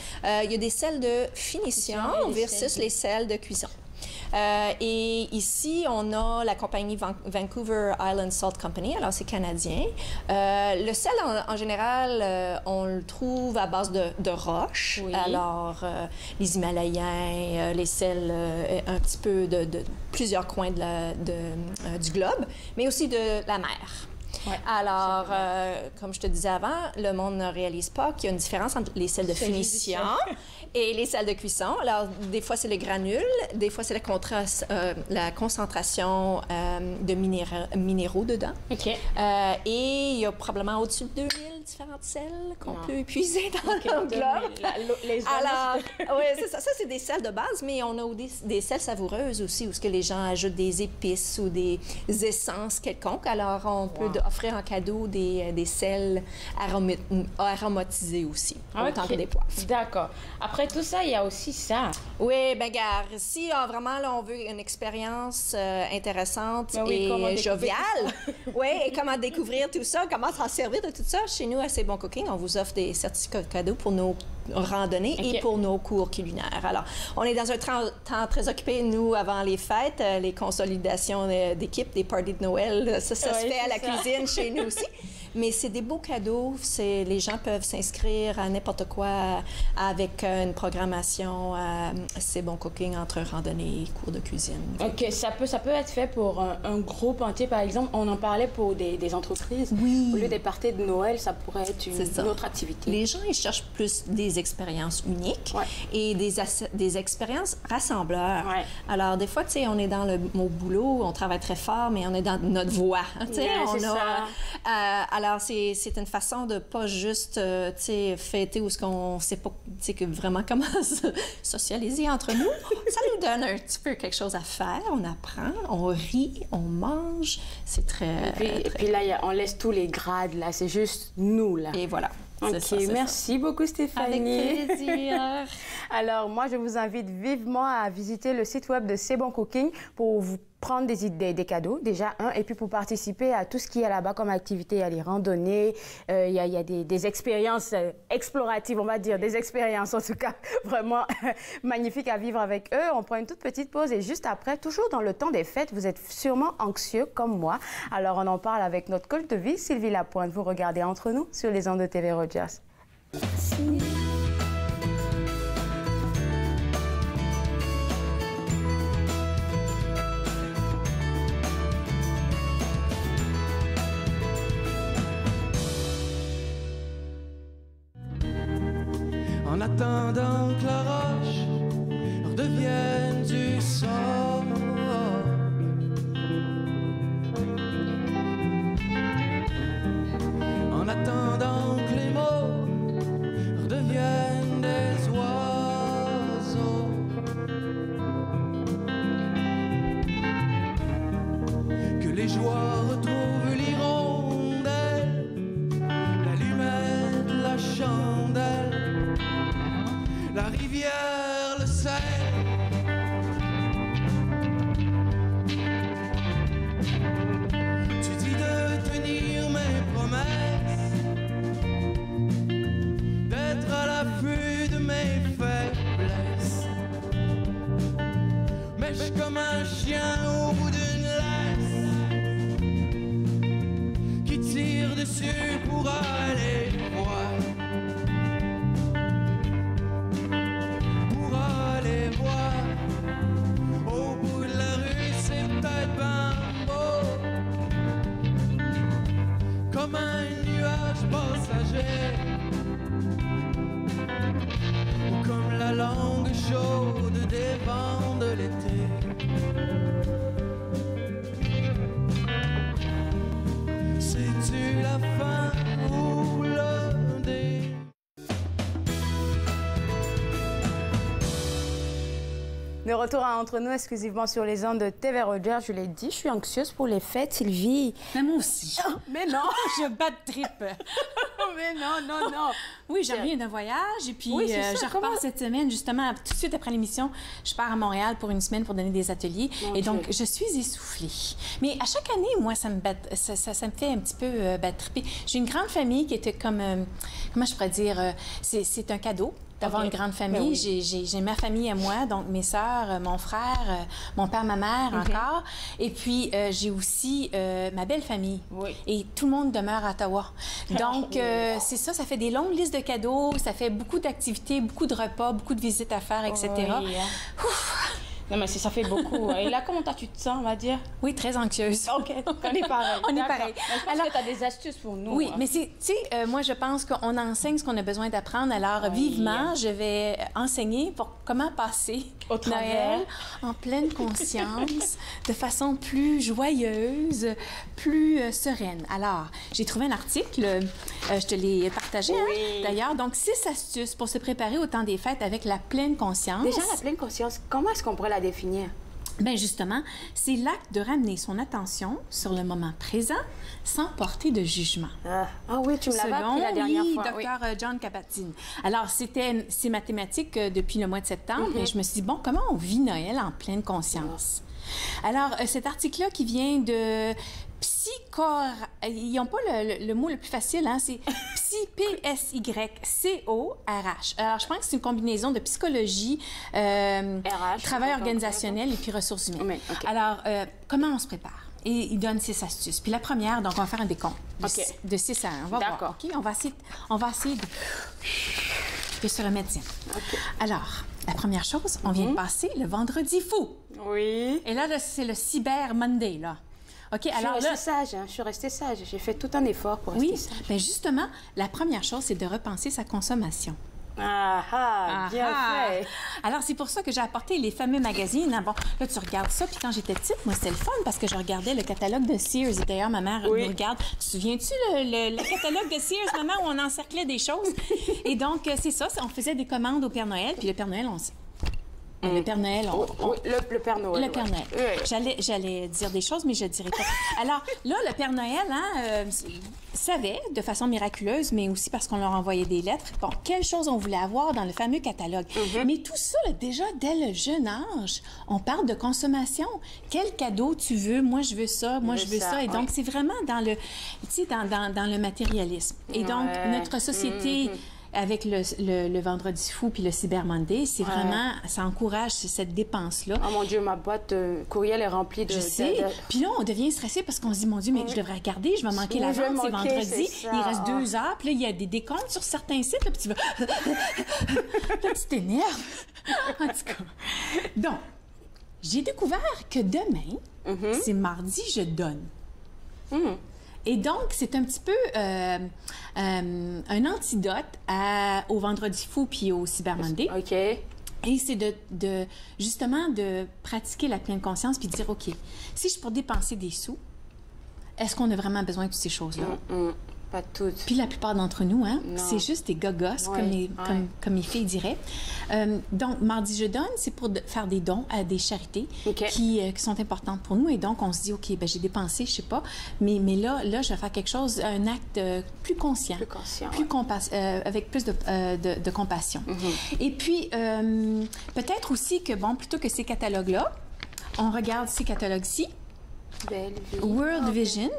Il y a des sels de finition versus les sels de cuisson. Et ici, on a la compagnie Vancouver Island Salt Company, alors c'est canadien. Le sel, en général, on le trouve à base de roches. Alors, les Himalayens, les sels un petit peu de plusieurs coins du globe, mais aussi de la mer. Alors, comme je te disais avant, le monde ne réalise pas qu'il y a une différence entre les sels de finition et les sels de cuisson. Alors, des fois, c'est les granules, des fois, c'est la concentration de minéraux dedans. Et il y a probablement au-dessus de 2000 différentes sel qu'on peut épuiser dans l'enveloppe. Alors, oui, c'est ça. Ça, c'est des sels de base, mais on a des sels savoureuses aussi, où ce que les gens ajoutent des épices ou des essences quelconques. Alors, on peut offrir en cadeau des sels aromatisés aussi, autant que des poivres. D'accord. Après tout ça, il y a aussi ça. Oui, bien, regarde, si vraiment là, on veut une expérience intéressante et joviale, oui, et comment découvrir tout ça, comment s'en servir de tout ça, chez nous, à C'est Bon Cooking, on vous offre des certificats cadeaux pour nos randonnées et pour nos cours culinaires. Alors, on est dans un temps très occupé, nous, avant les fêtes, les consolidations d'équipe, des parties de Noël, ça se fait à la cuisine chez nous aussi. Mais c'est des beaux cadeaux. Les gens peuvent s'inscrire à n'importe quoi avec une programmation C'est Bon Cooking entre randonnée et cours de cuisine. OK. Ça peut être fait pour un groupe entier, par exemple. On en parlait pour des entreprises. Oui. Au lieu des parties de Noël, ça pourrait être une autre activité. Les gens, ils cherchent plus des expériences uniques et des expériences rassembleurs. Ouais. Alors, des fois, tu sais, on est dans mon boulot, on travaille très fort, mais on est dans notre voie. Tu sais, alors, c'est une façon de pas juste, tu sais, fêter où ce qu'on sait pas, tu sais, vraiment comment socialiser entre nous. Ça nous donne un petit peu quelque chose à faire. On apprend, on rit, on mange. C'est très... Et puis là, on laisse tous les grades, là. C'est juste nous, là. Et voilà. OK, merci beaucoup Stéphanie. Avec plaisir. Alors, moi, je vous invite vivement à visiter le site web de C'est Bon Cooking pour vous prendre des idées, des cadeaux, déjà, et puis pour participer à tout ce qu'il y a là-bas comme activité. Il y a les randonnées, il y a des expériences exploratives, on va dire, des expériences en tout cas vraiment magnifiques à vivre avec eux. On prend une toute petite pause et juste après, toujours dans le temps des fêtes, vous êtes sûrement anxieux comme moi. Alors, on en parle avec notre coach de vie, Sylvie Lapointe. Vous regardez Entre nous sur les ondes de TV Rogers. Merci. En attendant que la roche redevienne du sol. En attendant que les mots redeviennent des oiseaux. Que les joies retrouvent l'hirondelle, l'allumette, la chandelle. La rivière, le sel. Tu dis de tenir mes promesses, d'être à l'affût de mes faiblesses. Mais je suis comme un chien au bout d'une laisse qui tire dessus pour aller voir. Comme un nuage passager, ou comme la langue chaude des vents de l'été. C'est-tu la fin ou le début? De retour à Entre nous, exclusivement sur les ondes de TV Rogers. Je l'ai dit, je suis anxieuse pour les fêtes, Sylvie. Mais moi aussi. Mais non! Je bats de trip. Mais non. Oui, je reviens d'un voyage et puis je repars cette semaine, justement, tout de suite après l'émission. Je pars à Montréal pour une semaine pour donner des ateliers. Et donc, je suis essoufflée. Mais à chaque année, moi, ça me fait un petit peu battre triper. J'ai une grande famille qui était comme... comment je pourrais dire? C'est un cadeau d'avoir une grande famille. Oui. J'ai ma famille à moi, donc mes sœurs, mon frère, mon père, ma mère encore. Et puis, j'ai aussi ma belle famille. Oui. Et tout le monde demeure à Ottawa. Donc, c'est ça, ça fait des longues listes de cadeaux, ça fait beaucoup d'activités, beaucoup de repas, beaucoup de visites à faire, etc. Oui. Non, mais ça fait beaucoup. Et là, comment tu te sens, on va dire? Oui, très anxieuse. OK, on est pareil. On est pareil. Alors, que tu as des astuces pour nous. Oui, mais tu sais, moi, je pense qu'on enseigne ce qu'on a besoin d'apprendre. Alors, vivement, je vais enseigner pour comment passer au Noël en pleine conscience, de façon plus joyeuse, plus sereine. Alors, j'ai trouvé un article, je te l'ai partagé, d'ailleurs. Donc, 6 astuces pour se préparer au temps des fêtes avec la pleine conscience. Déjà, la pleine conscience, comment est-ce qu'on pourrait la définir? Bien, justement, c'est l'acte de ramener son attention sur le moment présent sans porter de jugement. Ah oui, tu me l'avais appris la dernière fois. Dr. John Kabat-Zinn. Alors, c'est mathématique depuis le mois de septembre et je me suis dit, bon, comment on vit Noël en pleine conscience? Alors, cet article-là qui vient de ils n'ont pas le mot le plus facile, hein? C'est P-S-Y-C-O-R-H. Alors, je pense que c'est une combinaison de psychologie, travail organisationnel et puis ressources humaines. Alors, comment on se prépare? Et il donne 6 astuces. Puis la première, donc, on va faire un décompte de 6 à 1. On va voir. OK? On va essayer de se remettre bien. Alors, la première chose, on vient de passer le vendredi fou. Oui. Et là c'est le Cyber Monday, là. OK, alors là... Je suis restée sage. J'ai fait tout un effort pour rester sage. Bien justement, la première chose, c'est de repenser sa consommation. Bien fait! Alors, c'est pour ça que j'ai apporté les fameux magazines. Ah, bon, là, tu regardes ça, puis quand j'étais petite, moi, c'était le fun parce que je regardais le catalogue de Sears. Et d'ailleurs, ma mère nous regarde. Tu te souviens-tu le catalogue de Sears, maman, où on encerclait des choses? Et donc, c'est ça, on faisait des commandes au Père Noël, puis le Père Noël, le Père Noël, le Père Noël. Le Père Noël. Oui. J'allais dire des choses, mais je ne dirais pas. Alors, là, le Père Noël savait, de façon miraculeuse, mais aussi parce qu'on leur envoyait des lettres, bon, quelles choses on voulait avoir dans le fameux catalogue. Mais tout ça, là, déjà, dès le jeune âge, on parle de consommation. Quel cadeau tu veux? Moi, je veux ça. Moi, je veux ça. Et donc, c'est vraiment dans le, dans le matérialisme. Et donc, notre société... avec le Vendredi fou puis le Cyber Monday, c'est vraiment, ça encourage cette dépense-là. Oh mon Dieu, ma boîte courriel est remplie de... Je sais. Puis là, on devient stressé parce qu'on se dit, mon Dieu, mais je devrais regarder, je vais manquer la vente, c'est vendredi, il reste 2 heures, puis là, il y a des décomptes sur certains sites, là, puis tu vas... là, tu t'énerves. En tout cas. Donc, j'ai découvert que demain, c'est mardi, je donne. Et donc, c'est un petit peu un antidote au Vendredi fou puis au Cyber Monday. OK. Et c'est justement de pratiquer la pleine conscience puis de dire, OK, si je suis pour dépenser des sous, est-ce qu'on a vraiment besoin de toutes ces choses-là? Pas toutes. Puis la plupart d'entre nous, hein, c'est juste des gogos, comme les filles diraient. Donc, mardi je donne, c'est pour faire des dons à des charités qui sont importantes pour nous. Et donc, on se dit, OK, ben j'ai dépensé, je sais pas, mais là, je vais faire quelque chose, un acte plus conscient. Plus conscient, avec plus de compassion. Et puis, peut-être aussi que, bon, plutôt que ces catalogues-là, on regarde ces catalogues-ci, World Vision.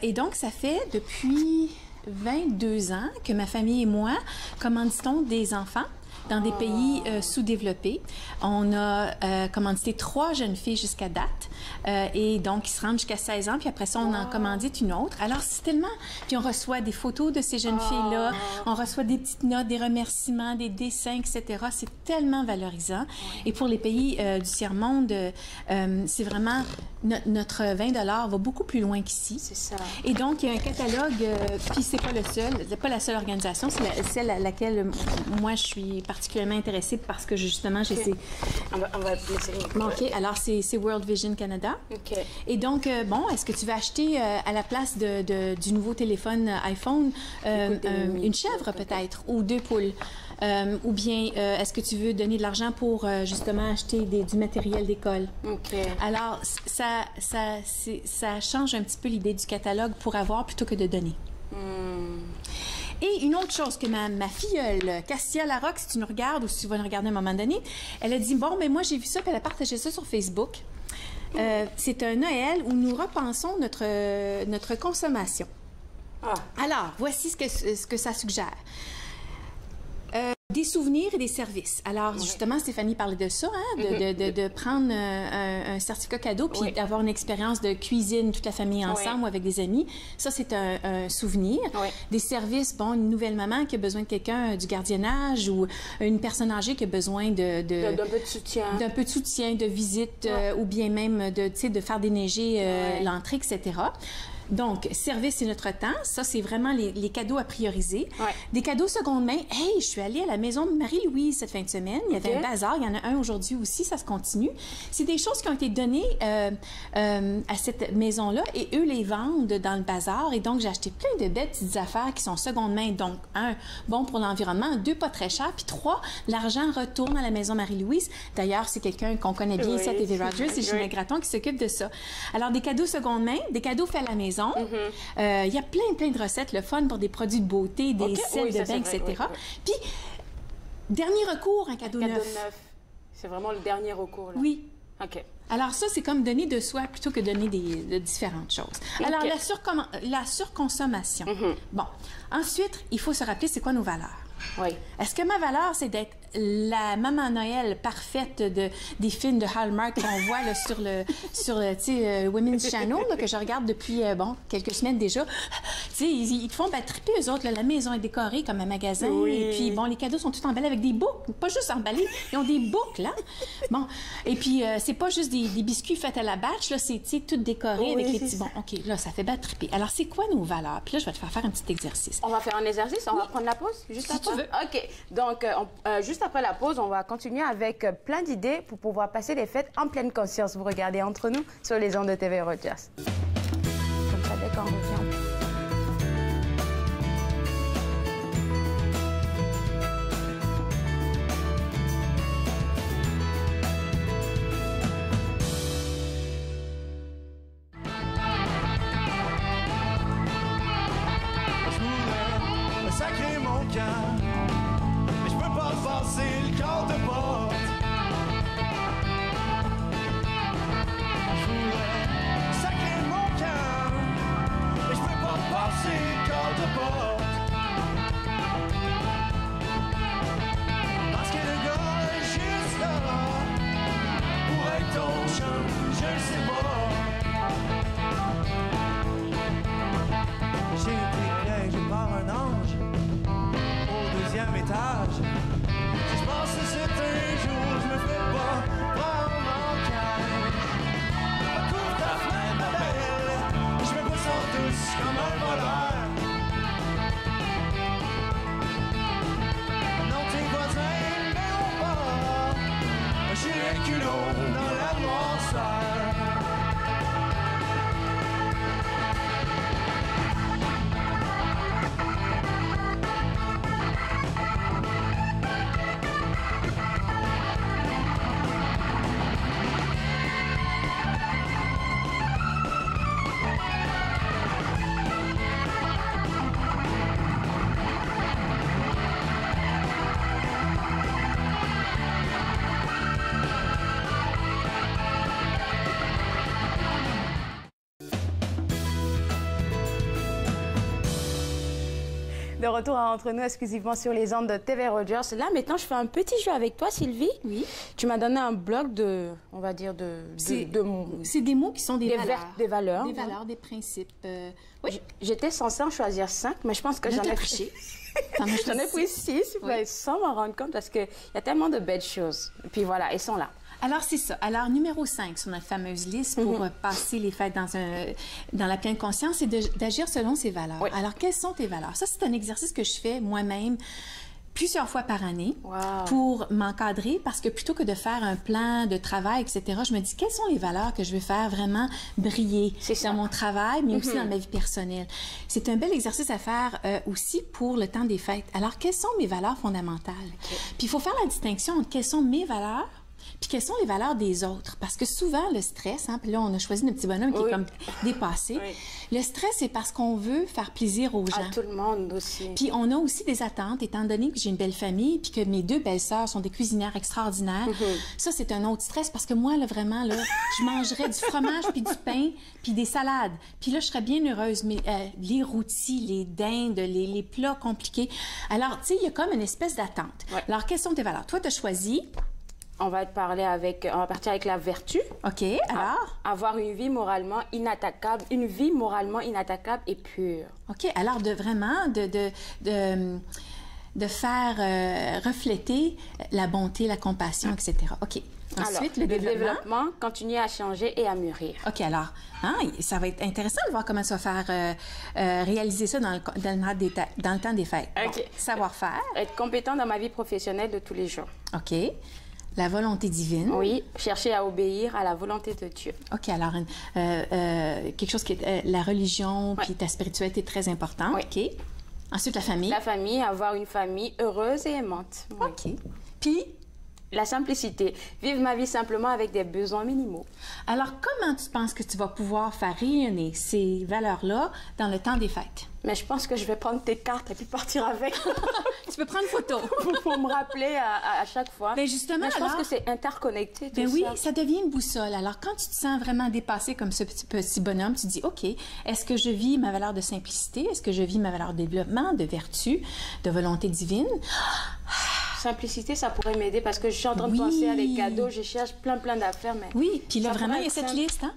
Et donc, ça fait depuis 22 ans que ma famille et moi commanditons des enfants dans des pays sous-développés. On a commandité 3 jeunes filles jusqu'à date. Et donc, ils se rendent jusqu'à 16 ans. Puis après ça, on en commandite une autre. Alors, c'est tellement... Puis on reçoit des photos de ces jeunes filles-là. On reçoit des petites notes, des remerciements, des dessins, etc. C'est tellement valorisant. Et pour les pays du tiers-monde, c'est vraiment... Notre 20 $ va beaucoup plus loin qu'ici. C'est ça. Et donc, il y a un catalogue, puis c'est pas le seul, c'est pas la seule organisation, c'est celle à laquelle moi, je suis particulièrement intéressée parce que, justement, j'ai ces... On va laisser. Bon, OK. Alors, c'est World Vision Canada. OK. Et donc, bon, est-ce que tu vas acheter à la place du nouveau téléphone iPhone une chèvre, peut-être, ou 2 poules? Ou bien, est-ce que tu veux donner de l'argent pour, justement, acheter du matériel d'école? OK. Alors, ça change un petit peu l'idée du catalogue pour avoir plutôt que de donner. Et une autre chose que ma filleule, Cassia Larocque, si tu nous regardes ou si tu vas nous regarder à un moment donné, elle a dit, bon, mais moi, j'ai vu ça, puis elle a partagé ça sur Facebook. C'est un Noël où nous repensons notre consommation. Alors, voici ce que ça suggère. Des souvenirs et des services. Alors, justement, Stéphanie parlait de ça, hein, de prendre un certificat cadeau puis d'avoir une expérience de cuisine, toute la famille ensemble ou avec des amis. Ça, c'est un souvenir. Des services, bon, une nouvelle maman qui a besoin de quelqu'un, du gardiennage ou une personne âgée qui a besoin d'un peu de soutien. D'un peu de soutien, de visite ou bien même de faire déneiger l'entrée, etc. Donc, service et notre temps, ça, c'est vraiment les cadeaux à prioriser. Des cadeaux seconde main. Hey, je suis allée à la maison de Marie-Louise cette fin de semaine. Il y avait un bazar. Il y en a un aujourd'hui aussi. Ça se continue. C'est des choses qui ont été données à cette maison-là et eux les vendent dans le bazar. Et donc, j'ai acheté plein de belles petites affaires qui sont seconde main. Donc, 1, bon pour l'environnement. 2, pas très cher. Puis 3, l'argent retourne à la maison Marie-Louise. D'ailleurs, c'est quelqu'un qu'on connaît bien ici à TV Rogers. C'est Ginette Gratton qui s'occupe de ça. Alors, des cadeaux seconde main, des cadeaux faits à la maison. Il y a plein de recettes, le fun pour des produits de beauté, des sels de bain, etc. Puis, dernier recours, un cadeau neuf. C'est vraiment le dernier recours, là. Oui. OK. Alors ça, c'est comme donner de soi plutôt que donner de différentes choses. Alors, la surconsommation. Bon. Ensuite, il faut se rappeler c'est quoi nos valeurs. Est-ce que ma valeur, c'est d'être la maman Noël parfaite des films de Hallmark qu'on voit là, sur le Women's Channel là, que je regarde depuis quelques semaines déjà? Ils te font triper, eux autres. Là, la maison est décorée comme un magasin. Et puis, bon, les cadeaux sont tous emballés avec des boucles. Pas juste emballés, ils ont des boucles, là. Bon. Et puis, c'est pas juste des biscuits faits à la batch, là. C'est tout décoré avec les petits... Bon, OK, là, ça fait triper. Alors, c'est quoi nos valeurs? Puis là, je vais te faire un petit exercice. On va faire un exercice? On va prendre la pause? Juste si tu veux. OK. Donc, juste après la pause, on va continuer avec plein d'idées pour pouvoir passer les fêtes en pleine conscience. Vous regardez Entre nous sur les ondes de TV Rogers. Comme ça, dès qu'on revient. Sacré mon cœur, mais je peux pas passer le corps de porte. Je voulais sacrer mon cœur, mais je peux pas passer le corps de porte. Parce que le gars est juste là pour être ton chum, je le sais pas. J'ai été piégé par un ange au 2e étage. Si je pense que c'est un jour, je me fais pas prendre mon cage. Couvre ta fenêtre, ma belle, je me sens douce comme un voleur. Non, tes voisins ne verront pas, j'ai un culot dans la noirceur. De retour à Entre nous, exclusivement sur les ondes de TV Rogers. Là, maintenant, je fais un petit jeu avec toi, Sylvie. Oui. Tu m'as donné un bloc de, on va dire, c'est des mots qui sont des valeurs. Des valeurs. Des valeurs, des principes. Oui. J'étais censée en choisir 5, mais je pense que j'en ai pris. J'en ai pris 6, sans m'en rendre compte, parce qu'il y a tellement de belles choses. Et puis voilà, elles sont là. Alors, c'est ça. Alors, numéro 5 sur notre fameuse liste pour passer les fêtes dans la pleine conscience, c'est d'agir selon ses valeurs. Oui. Alors, quelles sont tes valeurs? Ça, c'est un exercice que je fais moi-même plusieurs fois par année pour m'encadrer, parce que plutôt que de faire un plan de travail, etc., je me dis, quelles sont les valeurs que je veux faire vraiment briller dans mon travail, mais aussi dans ma vie personnelle? C'est un bel exercice à faire aussi pour le temps des fêtes. Alors, quelles sont mes valeurs fondamentales? Puis, il faut faire la distinction entre quelles sont mes valeurs Puis quelles sont les valeurs des autres? Parce que souvent, le stress, hein, puis là, on a choisi notre petit bonhomme qui est comme dépassé. Le stress, c'est parce qu'on veut faire plaisir aux gens. À tout le monde aussi. Puis on a aussi des attentes, étant donné que j'ai une belle famille, puis que mes 2 belles-sœurs sont des cuisinières extraordinaires. Ça, c'est un autre stress parce que moi, là, vraiment, là, je mangerais du fromage, puis du pain, puis des salades. Puis là, je serais bien heureuse. Mais les rôtis, les dindes, les plats compliqués. Alors, tu sais, il y a comme une espèce d'attente. Alors, quelles sont tes valeurs? Toi, tu as choisi... On va partir avec la vertu. OK, alors? Avoir une vie moralement inattaquable et pure. OK, alors de faire refléter la bonté, la compassion, etc. OK. Ensuite, alors, le développement continue à changer et à mûrir. OK, alors, hein, ça va être intéressant de voir comment ça va faire réaliser ça dans le temps des fêtes. OK. Bon, savoir-faire. Être compétent dans ma vie professionnelle de tous les jours. OK. La volonté divine. Oui, chercher à obéir à la volonté de Dieu. OK, alors, quelque chose qui est la religion puis ta spiritualité est très importante. OK. Ensuite, la famille. La famille, avoir une famille heureuse et aimante. OK. Puis... La simplicité. Vivre ma vie simplement avec des besoins minimaux. Alors, comment tu penses que tu vas pouvoir faire rayonner ces valeurs-là dans le temps des fêtes? Mais je pense que je vais prendre tes cartes et puis partir avec. Tu peux prendre photo. pour me rappeler à chaque fois. Bien, justement, mais je pense que c'est interconnecté, tout oui, ça devient une boussole. Alors, quand tu te sens vraiment dépassé comme ce petit bonhomme, tu te dis, OK, est-ce que je vis ma valeur de simplicité? Est-ce que je vis ma valeur de développement, de vertu, de volonté divine? Simplicité, ça pourrait m'aider parce que je suis en train de penser à des cadeaux, je cherche plein d'affaires. Mais oui, puis là, vraiment, il y a cette liste, hein?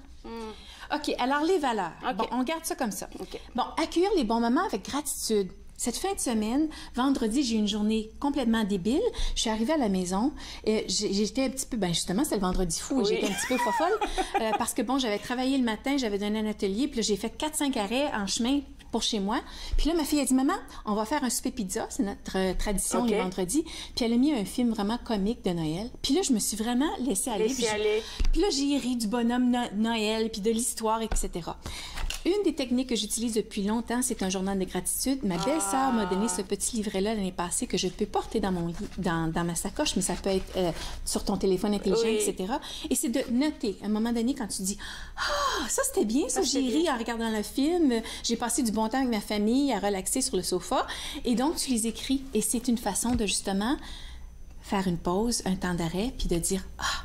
OK, alors les valeurs. Okay. Bon, on garde ça comme ça. Okay. Bon, accueillir les bons moments avec gratitude. Cette fin de semaine, vendredi, j'ai eu une journée complètement débile. Je suis arrivée à la maison et j'étais un petit peu... justement, c'est le vendredi fou et j'étais un petit peu fofolle parce que, j'avais travaillé le matin, j'avais donné un atelier, puis là, j'ai fait 4-5 arrêts en chemin pour chez moi. Puis là, ma fille a dit, maman, on va faire un souper pizza, c'est notre tradition les vendredis. Puis elle a mis un film vraiment comique de Noël. Puis là, je me suis vraiment laissée aller. Puis là, j'ai ri du bonhomme Noël, puis de l'histoire, etc. Une des techniques que j'utilise depuis longtemps, c'est un journal de gratitude. Ma belle-sœur m'a donné ce petit livret-là l'année passée que je peux porter dans mon lit, dans ma sacoche, mais ça peut être sur ton téléphone intelligent, etc. Et c'est de noter. À un moment donné, quand tu dis « Ah, ça c'était bien, ça, j'ai ri en regardant le film, j'ai passé du bon temps avec ma famille à relaxer sur le sofa. » Et donc, tu les écris. Et c'est une façon de, justement, faire une pause, un temps d'arrêt, puis de dire « Ah,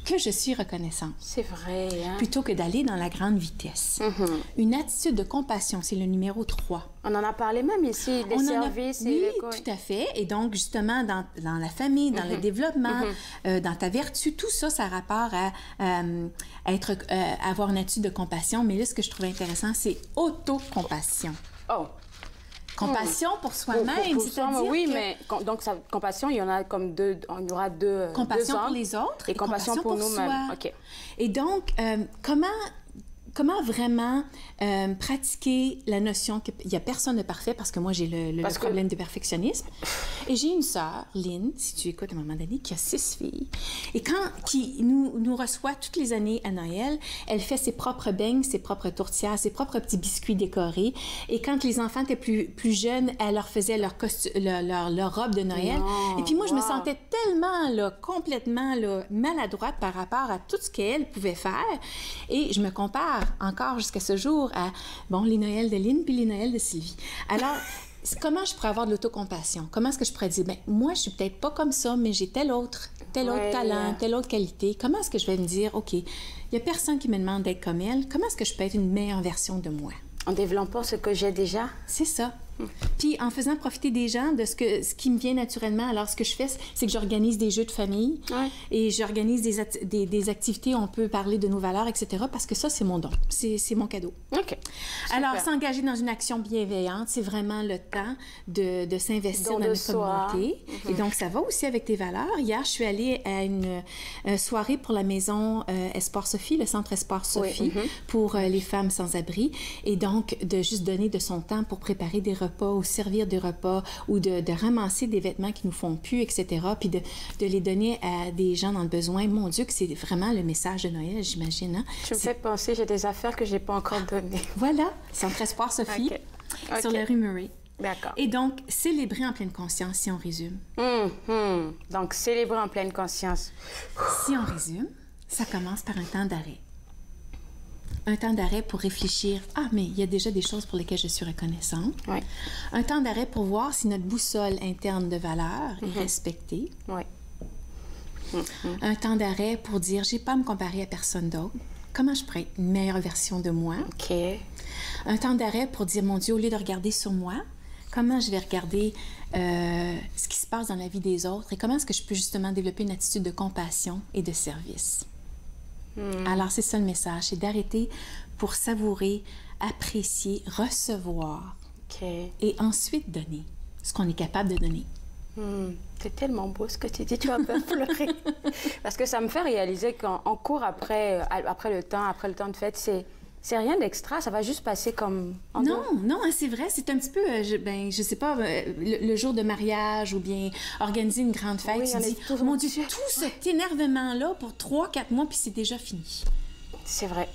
que je suis reconnaissante. » C'est vrai, hein? Plutôt que d'aller dans la grande vitesse. Une attitude de compassion, c'est le numéro 3. On en a parlé même ici, des services. Oui, tout à fait. Et donc, justement, dans la famille, dans le développement, dans ta vertu, tout ça, ça a rapport à avoir une attitude de compassion. Mais là, ce que je trouve intéressant, c'est autocompassion. Oh! Compassion pour soi-même, c'est-à-dire oui, mais donc compassion, il y en a comme deux, il y aura deux. Compassion pour les autres et compassion pour nous-mêmes. OK. Et donc, comment vraiment pratiquer la notion qu'il n'y a personne de parfait, parce que moi, j'ai le problème de perfectionnisme. Et j'ai une sœur, Lynn, si tu écoutes à un moment donné, qui a 6 filles. Et qui nous reçoit toutes les années à Noël, elle fait ses propres beignes, ses propres tourtières, ses propres petits biscuits décorés. Et quand les enfants étaient plus jeunes, elle leur faisait leur robe de Noël. Et puis moi, je me sentais tellement, complètement maladroite par rapport à tout ce qu'elle pouvait faire. Et je me compare encore jusqu'à ce jour à, les Noëls de Lynn puis les Noëls de Sylvie. Alors, comment je pourrais avoir de l'autocompassion? Comment est-ce que je pourrais dire, moi, je suis peut-être pas comme ça, mais j'ai tel autre talent, telle autre qualité. Comment est-ce que je vais me dire, OK, il y a personne qui me demande d'être comme elle. Comment est-ce que je peux être une meilleure version de moi? En développant ce que j'ai déjà. C'est ça. Puis en faisant profiter des gens de ce qui me vient naturellement. Alors, ce que je fais, c'est que j'organise des jeux de famille et j'organise des activités où on peut parler de nos valeurs, etc. Parce que ça, c'est mon don. C'est mon cadeau. OK. Alors, s'engager dans une action bienveillante, c'est vraiment le temps de s'investir dans notre communauté. Et donc, ça va aussi avec tes valeurs. Hier, je suis allée à une soirée pour la maison Espoir Sophie, le centre Espoir Sophie, pour les femmes sans abri. Et donc, de juste donner de son temps pour préparer des repas ou servir des repas ou de ramasser des vêtements qui nous font plus, etc. Puis de les donner à des gens dans le besoin. Mon Dieu, que c'est vraiment le message de Noël, j'imagine. Hein? Tu me fais penser, j'ai des affaires que je n'ai pas encore données. Voilà, Centre Espoir Sophie, sur la rue Murray. D'accord. Et donc, célébrer en pleine conscience, si on résume. Donc, célébrer en pleine conscience. Si on résume, ça commence par un temps d'arrêt. Un temps d'arrêt pour réfléchir. Ah, mais il y a déjà des choses pour lesquelles je suis reconnaissante. Oui. Un temps d'arrêt pour voir si notre boussole interne de valeur est respectée. Oui. Un temps d'arrêt pour dire, j'ai pas à me comparer à personne d'autre. Comment je pourrais être une meilleure version de moi? OK. Un temps d'arrêt pour dire, mon Dieu, au lieu de regarder sur moi, comment je vais regarder ce qui se passe dans la vie des autres et comment est-ce que je peux justement développer une attitude de compassion et de service? Alors, c'est ça le message, c'est d'arrêter pour savourer, apprécier, recevoir et ensuite donner ce qu'on est capable de donner. C'est tellement beau ce que tu dis, tu vas pas pleurer. Parce que ça me fait réaliser qu'on court après le temps de fête, c'est rien d'extra, ça va juste passer comme... Non, c'est vrai, c'est un petit peu, je sais pas, le jour de mariage ou bien organiser une grande fête, tu dis, mon Dieu, tout cet énervement-là pour 3-4 mois, puis c'est déjà fini. C'est vrai.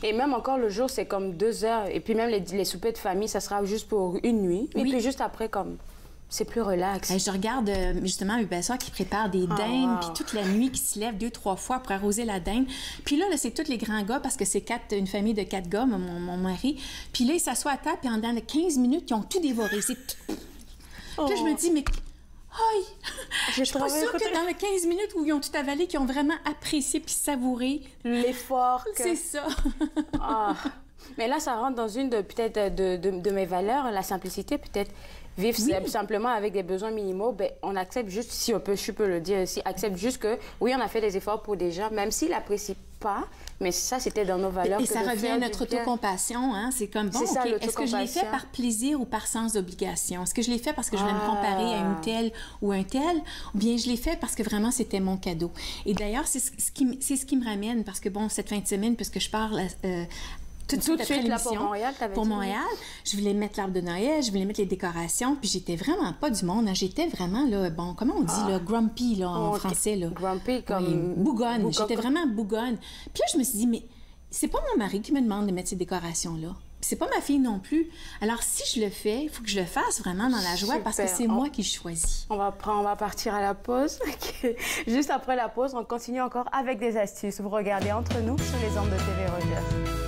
Et même encore le jour, c'est comme 2 heures, et puis même les soupers de famille, ça sera juste pour une nuit, et puis juste après, comme... C'est plus relax. Je regarde justement une belle soeur qui prépare des dindes, puis toute la nuit qui se lève 2-3 fois pour arroser la dinde. Puis là c'est tous les grands gars, parce que c'est une famille de 4 gars, mon mari. Puis là, ils s'assoient à table, puis en dedans de 15 minutes, ils ont tout dévoré. Puis là, je me dis, mais... Aïe! Je suis pas sûre que dans les 15 minutes où ils ont tout avalé, qu'ils ont vraiment apprécié puis savouré l'effort. C'est ça. Mais là, ça rentre dans une de mes valeurs, la simplicité, peut-être. Vivre simplement avec des besoins minimaux, ben, on accepte juste, si on peut, je peux le dire aussi, accepte juste que, oui, on a fait des efforts pour des gens, même s'ils n'apprécient pas, mais ça, c'était dans nos valeurs. Et ça revient à notre autocompassion, hein? C'est comme, bon, OK, est-ce que je l'ai fait par plaisir ou par sens d'obligation? Est-ce que je l'ai fait parce que je vais me comparer à une telle ou un tel? Ou bien je l'ai fait parce que vraiment, c'était mon cadeau? Et d'ailleurs, c'est ce qui me ramène, parce que, bon, cette fin de semaine, puisque je parle... Tout de suite là, pour Montréal, je voulais mettre l'arbre de Noël, je voulais mettre les décorations, puis j'étais vraiment pas du monde, hein. J'étais vraiment, là, bon, comment on dit, là, grumpy, là, en français, là. Grumpy, comme... Bougonne. J'étais vraiment bougonne. Puis là, je me suis dit, mais c'est pas mon mari qui me demande de mettre ces décorations-là. C'est pas ma fille non plus. Alors, si je le fais, il faut que je le fasse vraiment dans la joie, parce que c'est moi qui choisis. On va partir à la pause. Juste après la pause, on continue encore avec des astuces. Vous regardez Entre nous sur les ondes de TV Rogers.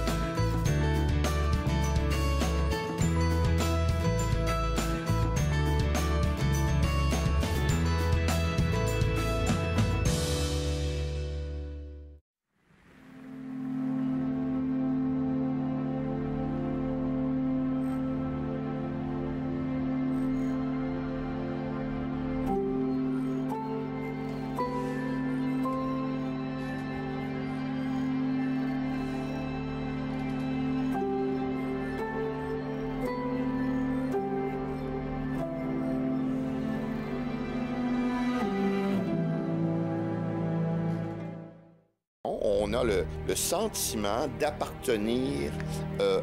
On a le sentiment d'appartenir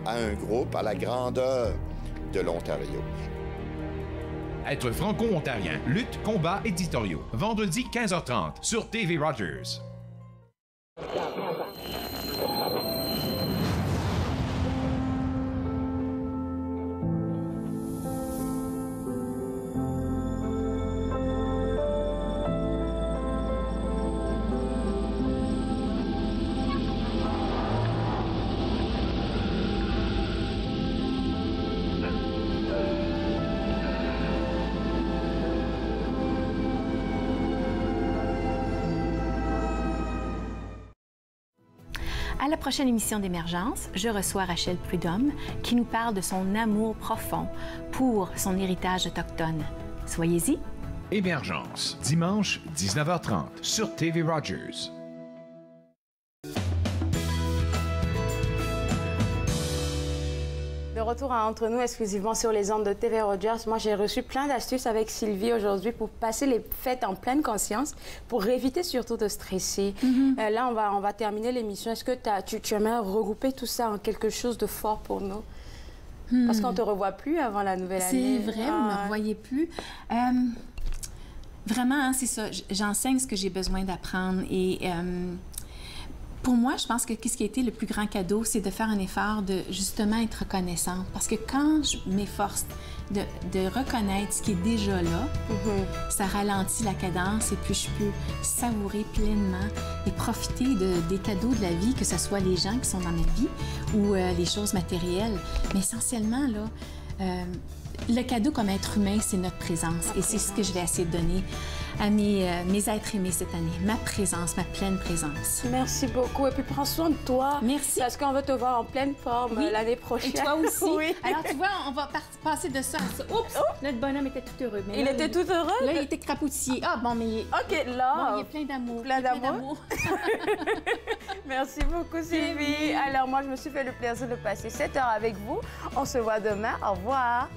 à un groupe, à la grandeur de l'Ontario. Être franco-ontarien, lutte, combats éditoriaux. Vendredi 15h30 sur TV Rogers. À la prochaine émission d'Émergence, je reçois Rachel Prudhomme qui nous parle de son amour profond pour son héritage autochtone. Soyez-y. Émergence, dimanche 19h30 sur TV Rogers. De retour à Entre nous, exclusivement sur les ondes de TV Rogers. Moi, j'ai reçu plein d'astuces avec Sylvie aujourd'hui pour passer les fêtes en pleine conscience, pour éviter surtout de stresser. Là, on va terminer l'émission. Est-ce que tu aimerais regrouper tout ça en quelque chose de fort pour nous? Parce qu'on ne te revoit plus avant la nouvelle année. C'est vrai, vous ne me revoyez plus. Vraiment, hein, c'est ça. J'enseigne ce que j'ai besoin d'apprendre et... Pour moi, je pense que ce qui a été le plus grand cadeau, c'est de faire un effort de justement être reconnaissante. Parce que quand je m'efforce de reconnaître ce qui est déjà là, ça ralentit la cadence et puis je peux savourer pleinement et profiter des cadeaux de la vie, que ce soit les gens qui sont dans ma vie ou les choses matérielles. Mais essentiellement, là, le cadeau comme être humain, c'est notre présence. Et c'est ce que je vais essayer de donner à mes êtres aimés cette année. Ma présence, ma pleine présence. Merci beaucoup. Et puis, prends soin de toi. Merci. Parce qu'on va te voir en pleine forme l'année prochaine. Et toi aussi. Oui. Alors, tu vois, on va passer de ça à ça. Oups! Notre bonhomme était tout heureux. Mais il était tout heureux? Là, il était crapoutillé. Ah, bon, mais... OK, là... Bon, il est plein d'amour. Plein d'amour. Merci beaucoup, Sylvie. Alors, moi, je me suis fait le plaisir de passer 7 heures avec vous. On se voit demain. Au revoir.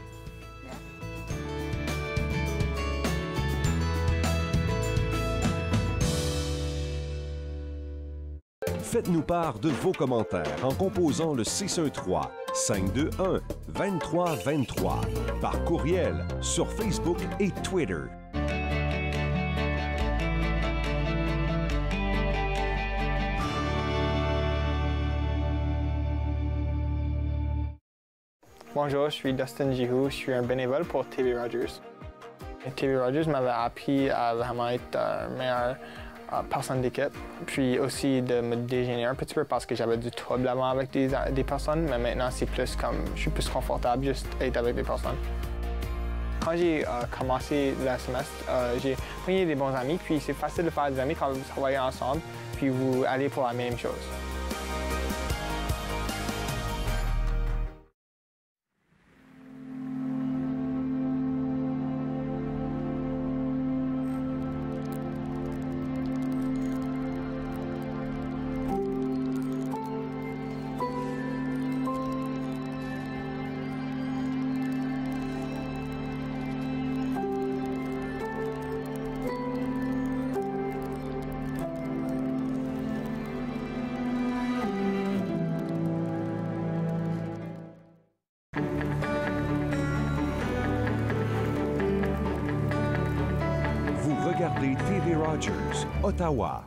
Faites-nous part de vos commentaires en composant le 613-521-2323 par courriel sur Facebook et Twitter. Bonjour, je suis Dustin Jihu, je suis un bénévole pour TV Rogers. TV Rogers m'avait appris à vraiment être meilleur personne d'équipe, puis aussi de me dégénérer un petit peu parce que j'avais du trouble avant avec des personnes, mais maintenant c'est plus comme, je suis plus confortable juste être avec des personnes. Quand j'ai commencé le semestre, j'ai pris des bons amis, puis c'est facile de faire des amis quand vous travaillez ensemble, puis vous allez pour la même chose. Regardez TV Rogers, Ottawa.